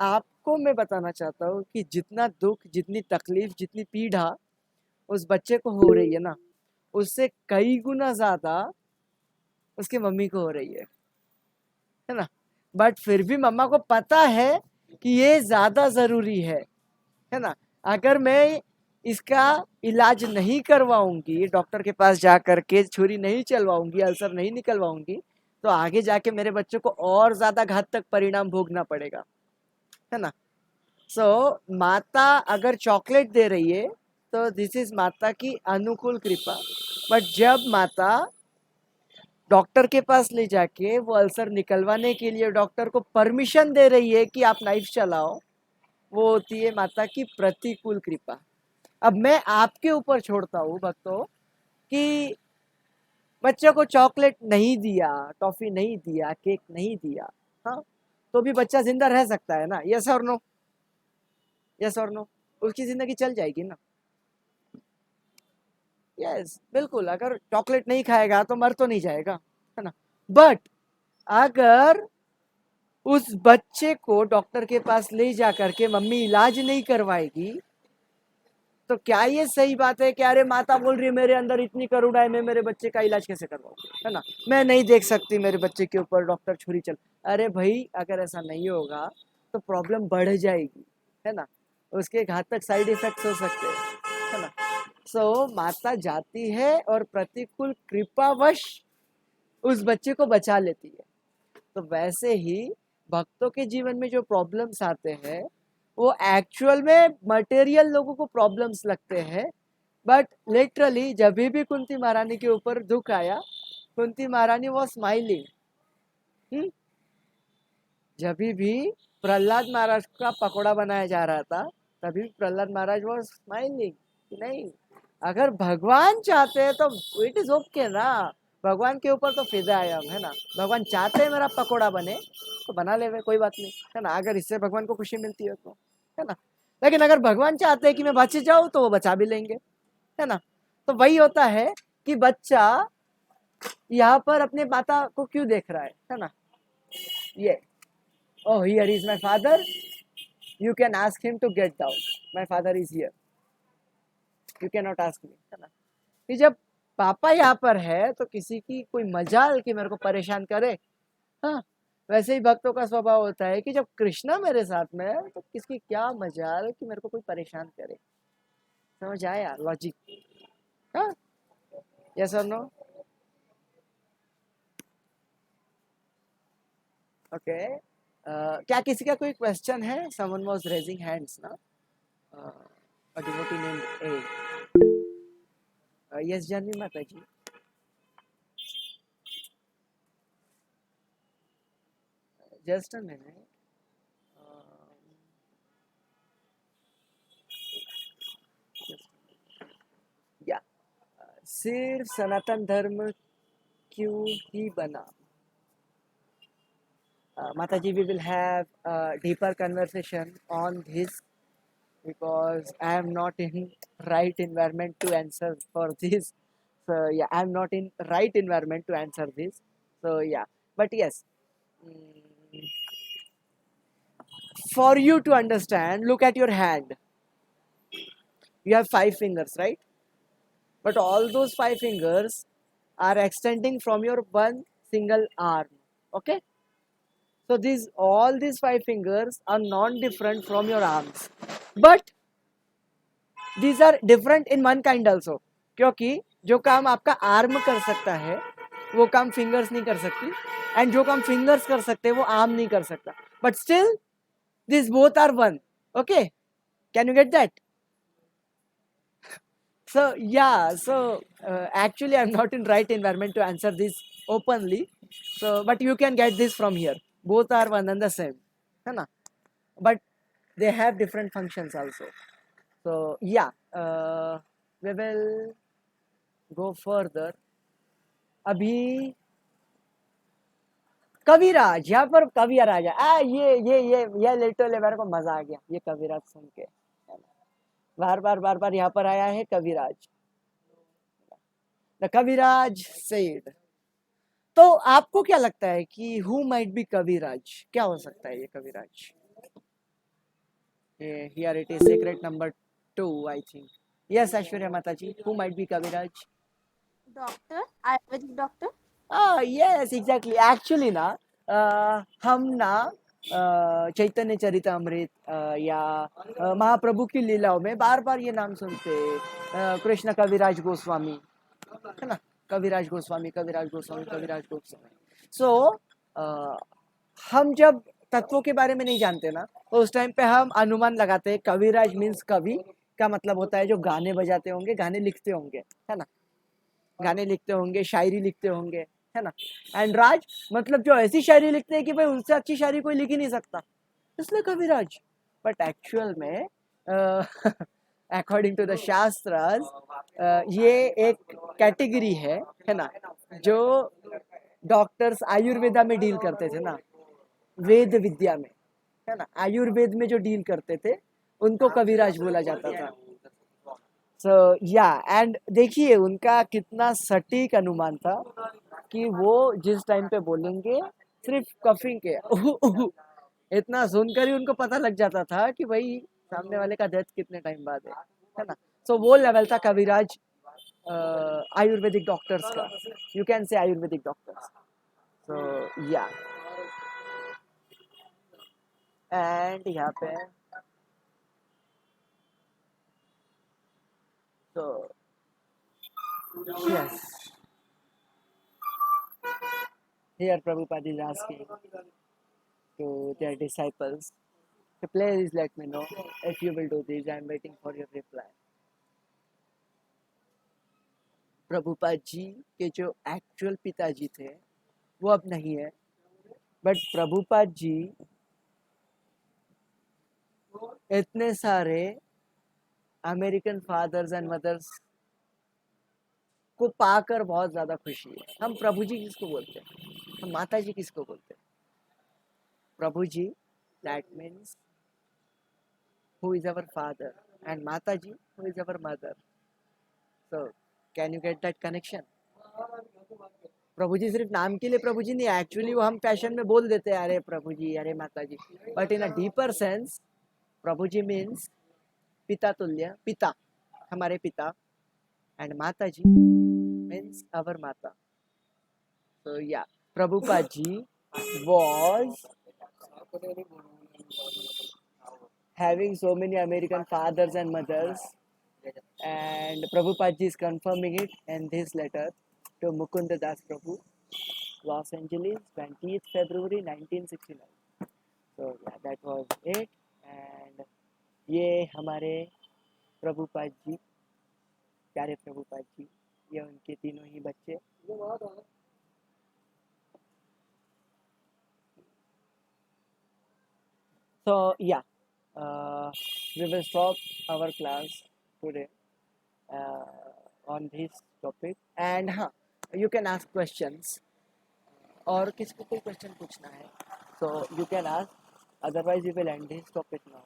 [SPEAKER 1] आपको मैं बताना चाहता हूँ कि जितना दुख, जितनी तकलीफ, जितनी पीड़ा उस बच्चे को हो रही है ना, उससे कई गुना ज्यादा उसकी मम्मी को हो रही है ना। बट फिर भी मम्मा को पता है कि ये ज्यादा जरूरी है ना। अगर मैं इसका इलाज नहीं करवाऊंगी, डॉक्टर के पास जा करके छुरी नहीं चलवाऊंगी, अल्सर नहीं निकलवाऊंगी, तो आगे जाके मेरे बच्चों को और ज्यादा घातक परिणाम भोगना पड़ेगा, है ना। सो माता अगर चॉकलेट दे रही है तो दिस इज माता की अनुकूल कृपा। बट जब माता डॉक्टर के पास ले जाके वो अल्सर निकलवाने के लिए डॉक्टर को परमिशन दे रही है कि आप नाइफ चलाओ, वो होती है माता की प्रतिकूल कृपा। अब मैं आपके ऊपर छोड़ता हूँ भक्तों कि बच्चों को चॉकलेट नहीं दिया, टॉफी नहीं दिया, केक नहीं दिया, हाँ, तो भी बच्चा जिंदा रह सकता है ना, यस और नो, यस और नो, उसकी जिंदगी चल जाएगी ना। यस बिल्कुल, अगर चॉकलेट नहीं खाएगा तो मर तो नहीं जाएगा, है ना। बट अगर उस बच्चे को डॉक्टर के पास ले जा करके मम्मी इलाज नहीं करवाएगी तो क्या ये सही बात है कि अरे माता बोल रही है मेरे अंदर इतनी करुणा है, मैं मेरे बच्चे का इलाज कैसे करवाऊँ, है ना, मैं नहीं देख सकती मेरे बच्चे के ऊपर डॉक्टर छुरी चल। अरे भाई अगर ऐसा नहीं होगा तो प्रॉब्लम बढ़ जाएगी, है ना, उसके घातक साइड इफेक्ट्स हो सकते हैं, है ना। सो माता जाती है और प्रतिकूल कृपावश उस बच्चे को बचा लेती है। तो वैसे ही भक्तों के जीवन में जो प्रॉब्लम्स आते हैं वो एक्चुअल में मटेरियल लोगों को प्रॉब्लम्स लगते हैं, बट लिटरली जब भी कुंती महारानी के ऊपर दुख आया, कुंती महारानी वो स्माइलिंग। जब भी प्रहलाद महाराज का पकोड़ा बनाया जा रहा था तभी प्रहलाद महाराज वो स्माइलिंग कि नहीं, अगर भगवान चाहते हैं तो इट इज ओके ना, भगवान के ऊपर तो फिदा है ना, भगवान चाहते हैं मेरा पकोड़ा बने तो बना ले, कोई बात नहीं, है ना, अगर इससे भगवान को खुशी मिलती है तो, है ना। लेकिन अगर भगवान चाहते हैं कि मैं बच जाऊं तो वो बचा भी लेंगे, है ना। तो वही होता है कि बच्चा यहाँ पर अपने माता को क्यों देख रहा है ना। ये oh here is my father, you can ask him to get down, my father is here, you cannot ask me, है ना। कि जब पापा यहाँ पर है तो किसी की कोई मजाल कि मेरे को परेशान करे, हाँ, वैसे ही भक्तों का स्वभाव होता है कि जब कृष्णा मेरे साथ में है तो किसकी क्या मजाल कि मेरे को कोई परेशान करे। समझ आया लॉजिक, हाँ, यस और नो, ओके। क्या किसी का कोई क्वेश्चन है? समवन वाज रेजिंग हैंड्स ना, a devotee named A. Yes, Janvi Mataji. Just a minute. Yeah. सिर्फ सनातन धर्म क्यों ही बना? Mataji, we will have a deeper conversation on this because I am not in right environment to answer for this. So yeah, I am not in right environment to answer this. So yeah, but yes, mm, for you to understand, look at your hand. You have 5 fingers, right? But all those 5 fingers are extending from your one single arm. Okay? So all these 5 fingers are non-different from your arms. But these are different in one kind also. क्योंकि जो काम आपका arm कर सकता है वो काम fingers नहीं कर सकती, एंड जो काम फिंगर्स कर सकते वो आर्म नहीं कर सकता, but still this both are one. Okay, can you get that? So yeah, so actually I'm not in right environment to answer this openly. So but you can get this from here. Both are one and the same, है ना? But they have different functions also. So yeah, we will go further. अभी कविराज, यहाँ पर कविराज ये literally मेरे को मजा आ गया ये कविराज सुन के. बार बार यहाँ पर आया है कविराज. The Kaviraj said. तो आपको क्या लगता है कि हु माइट बी कविराज? क्या हो सकता है ये कविराज? Here it is secret number 2 I think. Yes Aishwarya mata ji, who might be kaviraj?
[SPEAKER 3] Doctor, ayurvedic doctor.
[SPEAKER 1] Yes exactly. Actually ना हम ना चैतन्य चरितामृत या महाप्रभु की लीलाओं में बार बार ये नाम सुनते, कृष्ण कविराज गोस्वामी, है ना? कविराज गोस्वामी, कविराज गोस्वामी, कविराज गोस्वामी. सो हम जब तत्वों के बारे में नहीं जानते ना, तो उस टाइम पे हम अनुमान लगाते हैं. कविराज मीन्स कवि का मतलब होता है जो गाने बजाते होंगे, गाने लिखते होंगे, है ना? गाने लिखते होंगे, शायरी लिखते होंगे, है ना? एंड राज मतलब जो ऐसी शायरी लिखते हैं कि भाई उनसे अच्छी शायरी कोई लिख ही नहीं सकता, इसलिए कविराज. बट एक्चुअल में अकॉर्डिंग टू द शास्त्रास ये एक कैटेगरी है ना, जो डॉक्टर्स आयुर्वेदा में डील करते थे ना, वेद विद्या में, है ना, आयुर्वेद में जो डील करते थे उनको कविराज बोला जाता था. सो या एंड देखिए उनका कितना सटीक अनुमान था कि वो जिस टाइम पे बोलेंगे सिर्फ कफिंग के इतना सुनकर ही उनको पता लग जाता था कि भाई सामने वाले का डेथ कितने टाइम बाद है ना? सो वो लेवल था कविराज आयुर्वेदिक डॉक्टर्स का. You can say Ayurvedic doctors. सो या एंड यहाँ पे तो yes, here Prabhupada is asking to their disciples to please let me know if you will do this. I am waiting for your reply. Prabhupada ji के जो actual पिताजी थे वो अब नहीं है, बट प्रभुपाद जी इतने सारे अमेरिकन फादर्स एंड मदर्स को पाकर बहुत ज़्यादा खुशी है. हम प्रभु जी किसको बोलते हैं? हम माता जी किसको बोलते हैं? Prabhu ji, that means who is our father, and Mata ji, who is our mother. So can you get that connection? प्रभु जी सिर्फ नाम के लिए प्रभु जी नहीं, एक्चुअली वो हम फैशन में बोल देते हैं अरे प्रभु जी, अरे माता जी, but in a deeper sense prabhu ji means पिता तुल्य, पिता, हमारे पिता, एंड माता जी मीन्स अवर माता. So yeah, Prabhupada ji was having so many American fathers and mothers, and Prabhupada ji is confirming it in this letter to Mukunda Das Prabhu, Los Angeles, 20th February 1969. So yeah, that was it. And ये हमारे प्रभुपाद जी, प्यारे प्रभुपाद जी, ये उनके तीनों ही बच्चे. So yeah, we will stop our class today on this topic. And हाँ, you can ask questions. और किसको कोई क्वेश्चन पूछना है, so you can ask. Otherwise, we will end this topic now.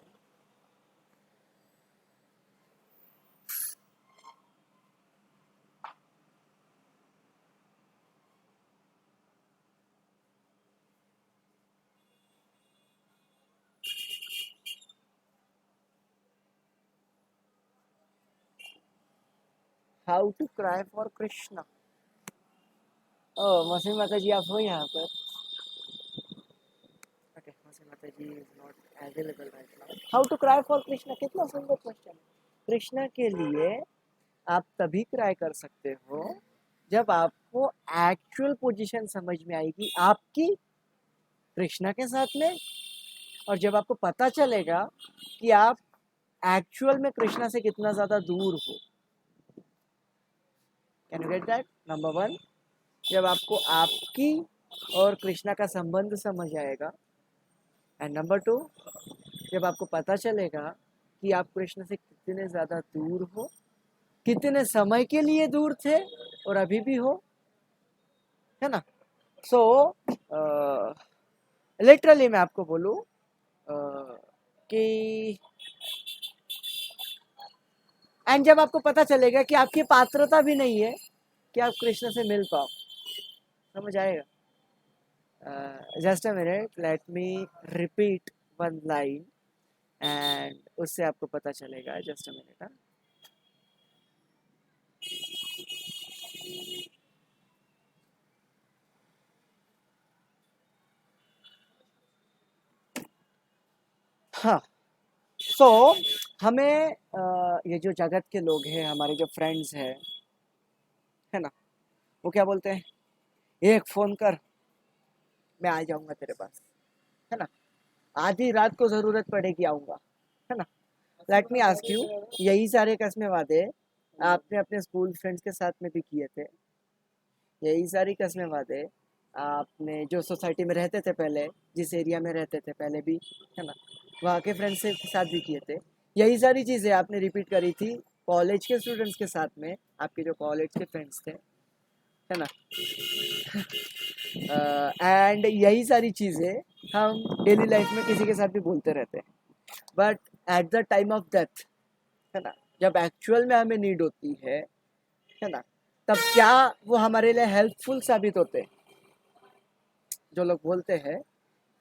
[SPEAKER 1] How to cry for Krishna? Oh, Masi Mataji, आप हो यहाँ पर? Okay, Masi Mataji is not available right now. How to cry for Krishna? कितना सुंदर question. Krishna के लिए आप तभी क्राई कर सकते हो जब आपको एक्चुअल पोजीशन समझ में आएगी आपकी कृष्णा के साथ में, और जब आपको पता चलेगा कि आप एक्चुअल में कृष्णा से कितना ज़्यादा दूर हो। Can you get that? Number one, जब आपको आपकी और कृष्णा का संबंध समझ आएगा, एंड नंबर टू, जब आपको पता चलेगा कि आप कृष्ण से कितने ज़्यादा दूर हो, कितने समय के लिए दूर थे और अभी भी हो, है ना। सो लिटरली मैं आपको बोलूँ कि एंड जब आपको पता चलेगा कि आपकी पात्रता भी नहीं है कि आप कृष्ण से मिल पाओ, समझ आएगा। Just a minute, let me repeat one line and उससे आपको पता चलेगा। Just a minute. हाँ, सो हमें ये जो जगत के लोग हैं, हमारे जो फ्रेंड्स हैं, है ना, वो क्या बोलते हैं, एक फ़ोन कर, मैं आ जाऊंगा तेरे पास, है ना, आधी रात को ज़रूरत पड़ेगी आऊँगा, है ना। लेट मी आस्क यू, यही सारे कसमें वादे आपने अपने स्कूल फ्रेंड्स के साथ में भी किए थे, यही सारी कसमें वादे आपने जो सोसाइटी में रहते थे पहले, जिस एरिया में रहते थे पहले भी, है ना, वहाँ के फ्रेंड्स के साथ भी किए थे। यही सारी चीज़ें आपने रिपीट करी थी कॉलेज के स्टूडेंट्स के साथ में, आपके जो कॉलेज के फ्रेंड्स थे, है ना। एंड यही सारी चीज़ें हम डेली लाइफ में किसी के साथ भी बोलते रहते हैं, but at the time of death, है ना, जब एक्चुअल में हमें नीड होती है ना, तब क्या वो हमारे लिए हेल्पफुल साबित होते हैं। जो लोग बोलते हैं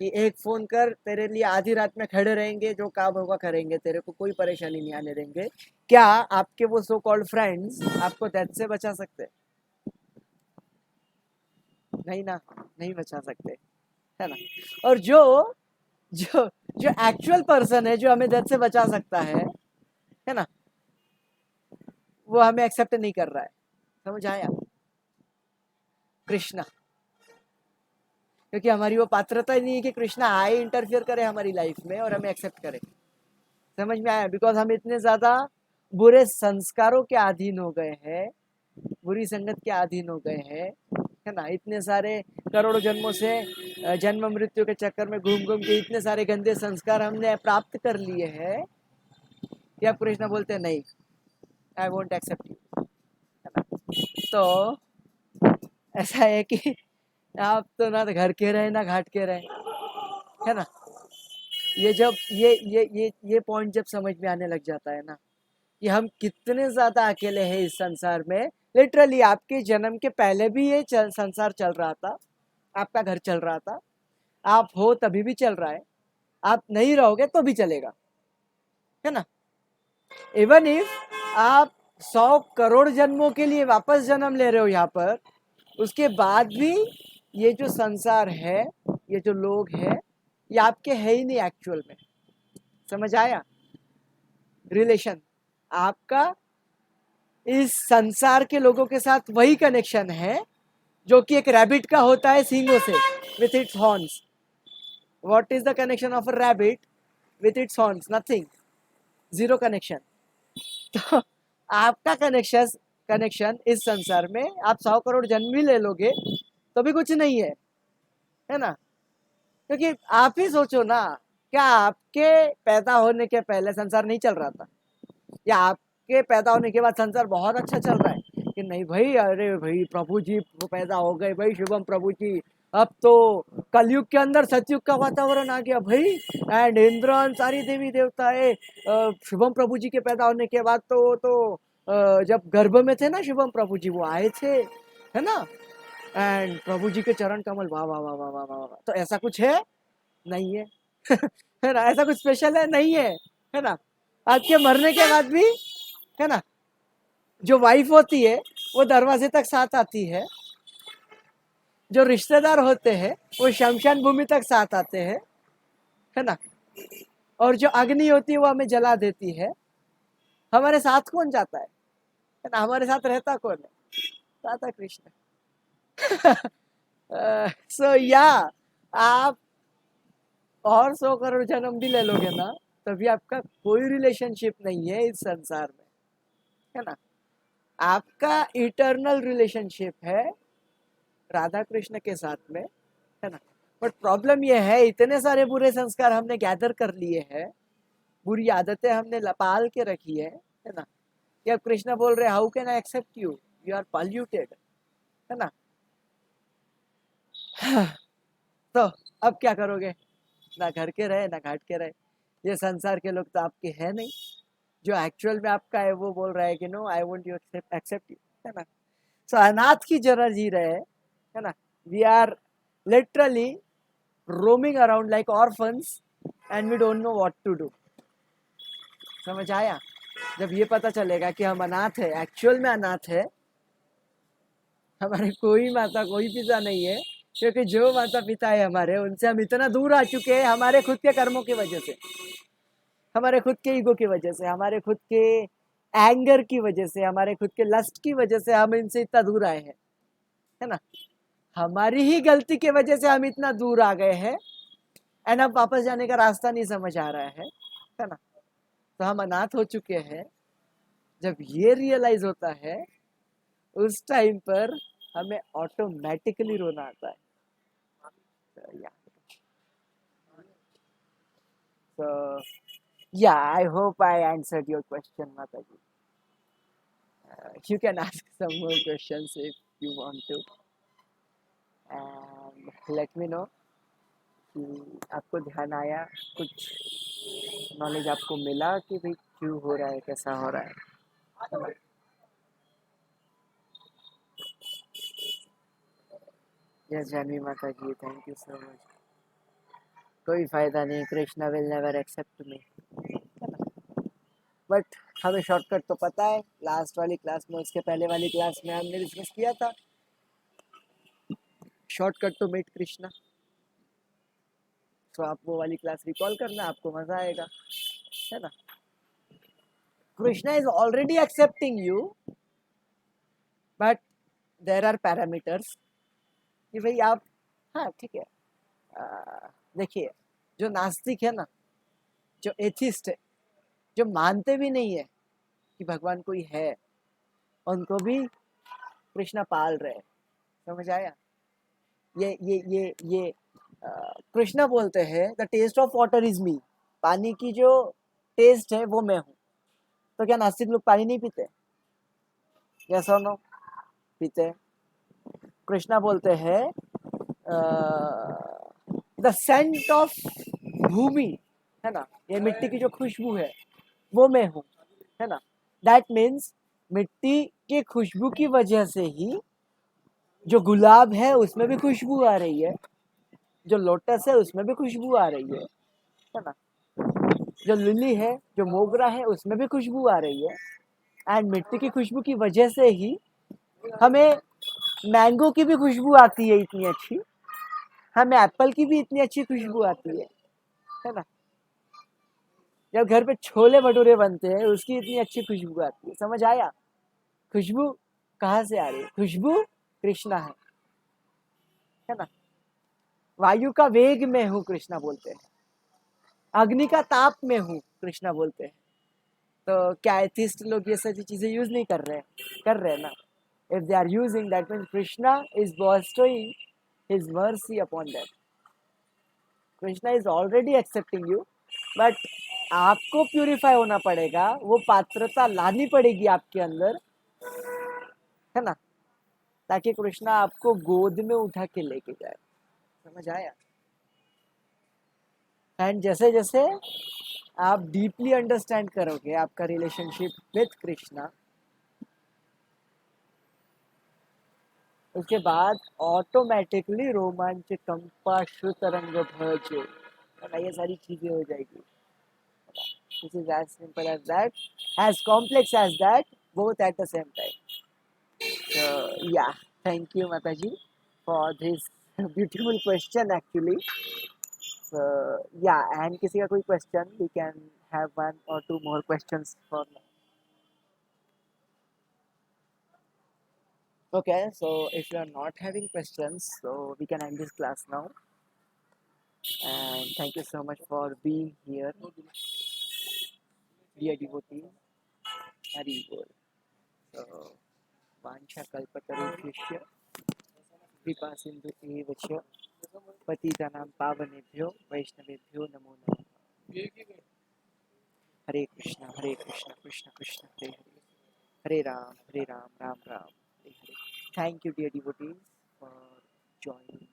[SPEAKER 1] कि एक फ़ोन कर, तेरे लिए आधी रात में खड़े रहेंगे, जो काम होगा करेंगे, तेरे को कोई परेशानी नहीं आने देंगे, क्या आपके वो सो कॉल्ड फ्रेंड्स आपको डेथ से बचा सकते? नहीं ना, नहीं बचा सकते, है ना। और जो जो जो एक्चुअल पर्सन है जो हमें डेथ से बचा सकता है ना, वो हमें एक्सेप्ट नहीं कर रहा है। समझ आया? कृष्णा, क्योंकि हमारी वो पात्रता ही नहीं है कि कृष्णा आए, इंटरफियर करे हमारी लाइफ में और हमें एक्सेप्ट करे। समझ में आया? बिकॉज हम इतने ज़्यादा बुरे संस्कारों के अधीन हो गए हैं, बुरी संगत के अधीन हो गए हैं, है ना। इतने सारे करोड़ों जन्मों से जन्म मृत्यु के चक्कर में घूम घूम के इतने सारे गंदे संस्कार हमने प्राप्त कर लिए हैं कि अब कृष्णा बोलते हैं नहीं, आई वोंट एक्सेप्ट यू, है ना। तो ऐसा है कि आप तो ना तो घर के रहे ना घाट के रहे, है ना। ये जब ये पॉइंट जब समझ में आने लग जाता है ना कि हम कितने ज़्यादा अकेले हैं इस संसार में। लिटरली आपके जन्म के पहले भी ये संसार चल रहा था, आपका घर चल रहा था, आप हो तभी भी चल रहा है, आप नहीं रहोगे तो भी चलेगा, है ना। इवन इफ आप 100 करोड़ जन्मों के लिए वापस जन्म ले रहे हो यहाँ पर, उसके बाद भी ये जो संसार है, ये जो लोग हैं, ये आपके है ही नहीं एक्चुअल में। समझ आया? रिलेशन आपका इस संसार के लोगों के साथ वही कनेक्शन है जो कि एक रैबिट का होता है सींगों से, with its horns. What is the connection of a rabbit with its horns? Nothing, zero connection. तो आपका कनेक्शन इस संसार में आप 100 करोड़ जन्म भी ले लोगे तो भी कुछ नहीं है ना। क्योंकि आप ही सोचो ना, क्या आपके पैदा होने के पहले संसार नहीं चल रहा था, या आपके पैदा होने के बाद संसार बहुत अच्छा चल रहा है कि नहीं भाई? अरे भाई प्रभु जी वो पैदा हो गए भाई, शुभम प्रभु जी, अब तो कलयुग के अंदर सतयुग का वातावरण आ गया भाई, एंड इंद्रन सारी देवी देवताएं शुभम प्रभु जी के पैदा होने के बाद तो जब गर्भ में थे ना शुभम प्रभु जी, वो आए थे, है ना, एंड प्रभु जी के चरण कमल, वाह वाह वाह वाह वाह वाह वाह। तो ऐसा कुछ है? नहीं है। है ना, ऐसा कुछ स्पेशल है? नहीं है ना। आपके मरने के बाद भी, है ना, जो वाइफ होती है वो दरवाजे तक साथ आती जो रिश्तेदार होते हैं वो शमशान भूमि तक साथ आते हैं, है ना, और जो अग्नि होती है वो हमें जला देती है। हमारे साथ कौन जाता है ना, हमारे साथ रहता कौन है? राधा कृष्ण। सो या आप और 100 करोड़ जन्म भी ले लोगे ना, तभी आपका कोई रिलेशनशिप नहीं है इस संसार में, है ना। आपका इटर्नल रिलेशनशिप है राधा कृष्ण के साथ में, है ना। बट प्रॉब्लम यह है, इतने सारे बुरे संस्कार हमने गैदर कर लिए हैं, बुरी आदतें हमने पाल के रखी है ना, कि अब कृष्ण बोल रहे how can I accept you, you are polluted, है ना। तो अब क्या करोगे, ना घर के रहे ना घाट के रहे, ये संसार के लोग तो आपके हैं नहीं, जो एक्चुअल में आपका है वो बोल रहा है कि no I won't you accept you, है ना। सो अनाथ की जगह जी रहे हैं, है ना। We are literally roaming around like orphans and we don't know what to do. समझ आया। जब ये पता चलेगा कि हम अनाथ है, एक्चुअल में अनाथ है, हमारे कोई माता कोई पिता नहीं है, क्योंकि जो माता पिता है हमारे, उनसे हम इतना दूर आ चुके हैं हमारे खुद के कर्मों की वजह से, हमारे खुद के ईगो की वजह से, हमारे खुद के एंगर की वजह से, हमारे खुद के लस्ट की वजह से हम इनसे इतना दूर आए हैं, है ना। हमारी ही गलती की वजह से हम इतना दूर आ गए हैं, एंड अब वापस जाने का रास्ता नहीं समझ आ रहा है ना। तो हम अनाथ हो चुके हैं। जब ये रियलाइज होता है, उस टाइम पर हमें ऑटोमेटिकली रोना आता है। So yeah, I hope I answered your question, Mataji. You can ask some more questions if you want to, and let me know कि आपको ध्यान आया, कुछ नॉलेज आपको मिला कि भाई क्यों हो रहा है, कैसा हो रहा है। Yes Jahnavi Mata ji, thank you so much. कोई फायदा नहीं, Krishna will never accept me, but हमें शॉर्टकट तो पता है। लास्ट वाली क्लास में, उसके पहले वाली क्लास में हमने डिस्कस किया था शॉर्टकट टू मीट कृष्णा। तो आप वो वाली क्लास रिकॉल करना, आपको मजा आएगा, है ना। Krishna is already accepting you, but there are parameters कि भाई आप, हाँ ठीक है। देखिए, जो नास्तिक है ना, जो एथिस्ट है, जो मानते भी नहीं है कि भगवान कोई है, उनको भी कृष्णा पाल रहे हैं। समझ आया। ये कृष्णा बोलते हैं the taste of water is me, पानी की जो टेस्ट है वो मैं हूँ। तो क्या नास्तिक लोग पानी नहीं पीते? यस और नो? पीते हैं। कृष्णा बोलते हैं द सेंट ऑफ भूमि, है ना, ये मिट्टी की जो खुशबू है वो मैं हूँ, है ना। दैट मीन्स मिट्टी की खुशबू की वजह से ही जो गुलाब है उसमें भी खुशबू आ रही है, जो लोटस है उसमें भी खुशबू आ रही है ना। जो लिली है, जो मोगरा है, उसमें भी खुशबू आ रही है। एंड मिट्टी की खुशबू की वजह से ही हमें मैंगो की भी खुशबू आती है इतनी अच्छी, हमें एप्पल की भी इतनी अच्छी खुशबू आती है ना। जब घर पे छोले भटूरे बनते हैं, उसकी इतनी अच्छी खुशबू आती है। समझ आया। खुशबू कहाँ से आ रही है? खुशबू कृष्णा है ना। वायु का वेग में हूँ कृष्णा बोलते हैं, अग्नि का ताप में हूँ कृष्णा बोलते हैं। तो क्या एथिस्ट लोग ये सारी चीजें यूज नहीं कर रहे हैं ना। If they are using, that means Krishna is bestowing his mercy upon them. Krishna is already accepting you, but आपको प्यूरिफाई होना पड़ेगा, वो पात्रता लानी पड़ेगी आपके अंदर, है ना, ताकि कृष्णा आपको गोद में उठा के लेके जाए। समझ आया। एंड जैसे जैसे आप डीपली अंडरस्टैंड करोगे आपका रिलेशनशिप विथ कृष्णा, उसके बाद ऑटोमेटिकली रोमांच कंपा श्रुतरंग भजो, है ना, ये सारी चीजें हो जाएगी। This is as simple as that, as complex as that, both at the same time. So yeah, thank you Mataji for this beautiful question actually. So yeah, and किसी का कोई question, we can have one or two more questions for now. Okay, so if you are not having questions, so we can end this class now. And thank you so much for being here, dear devotees. Hari Bol. So, Vansha Kalpatarubhyasya कृपा सिंधु एव च पतितानां पावनेभ्यो वैष्णवेभ्यो नमो नमः हरे Krishna Krishna Krishna Hare Hare Ram Ram Ram Hare Hare. Thank you, dear devotees, for joining.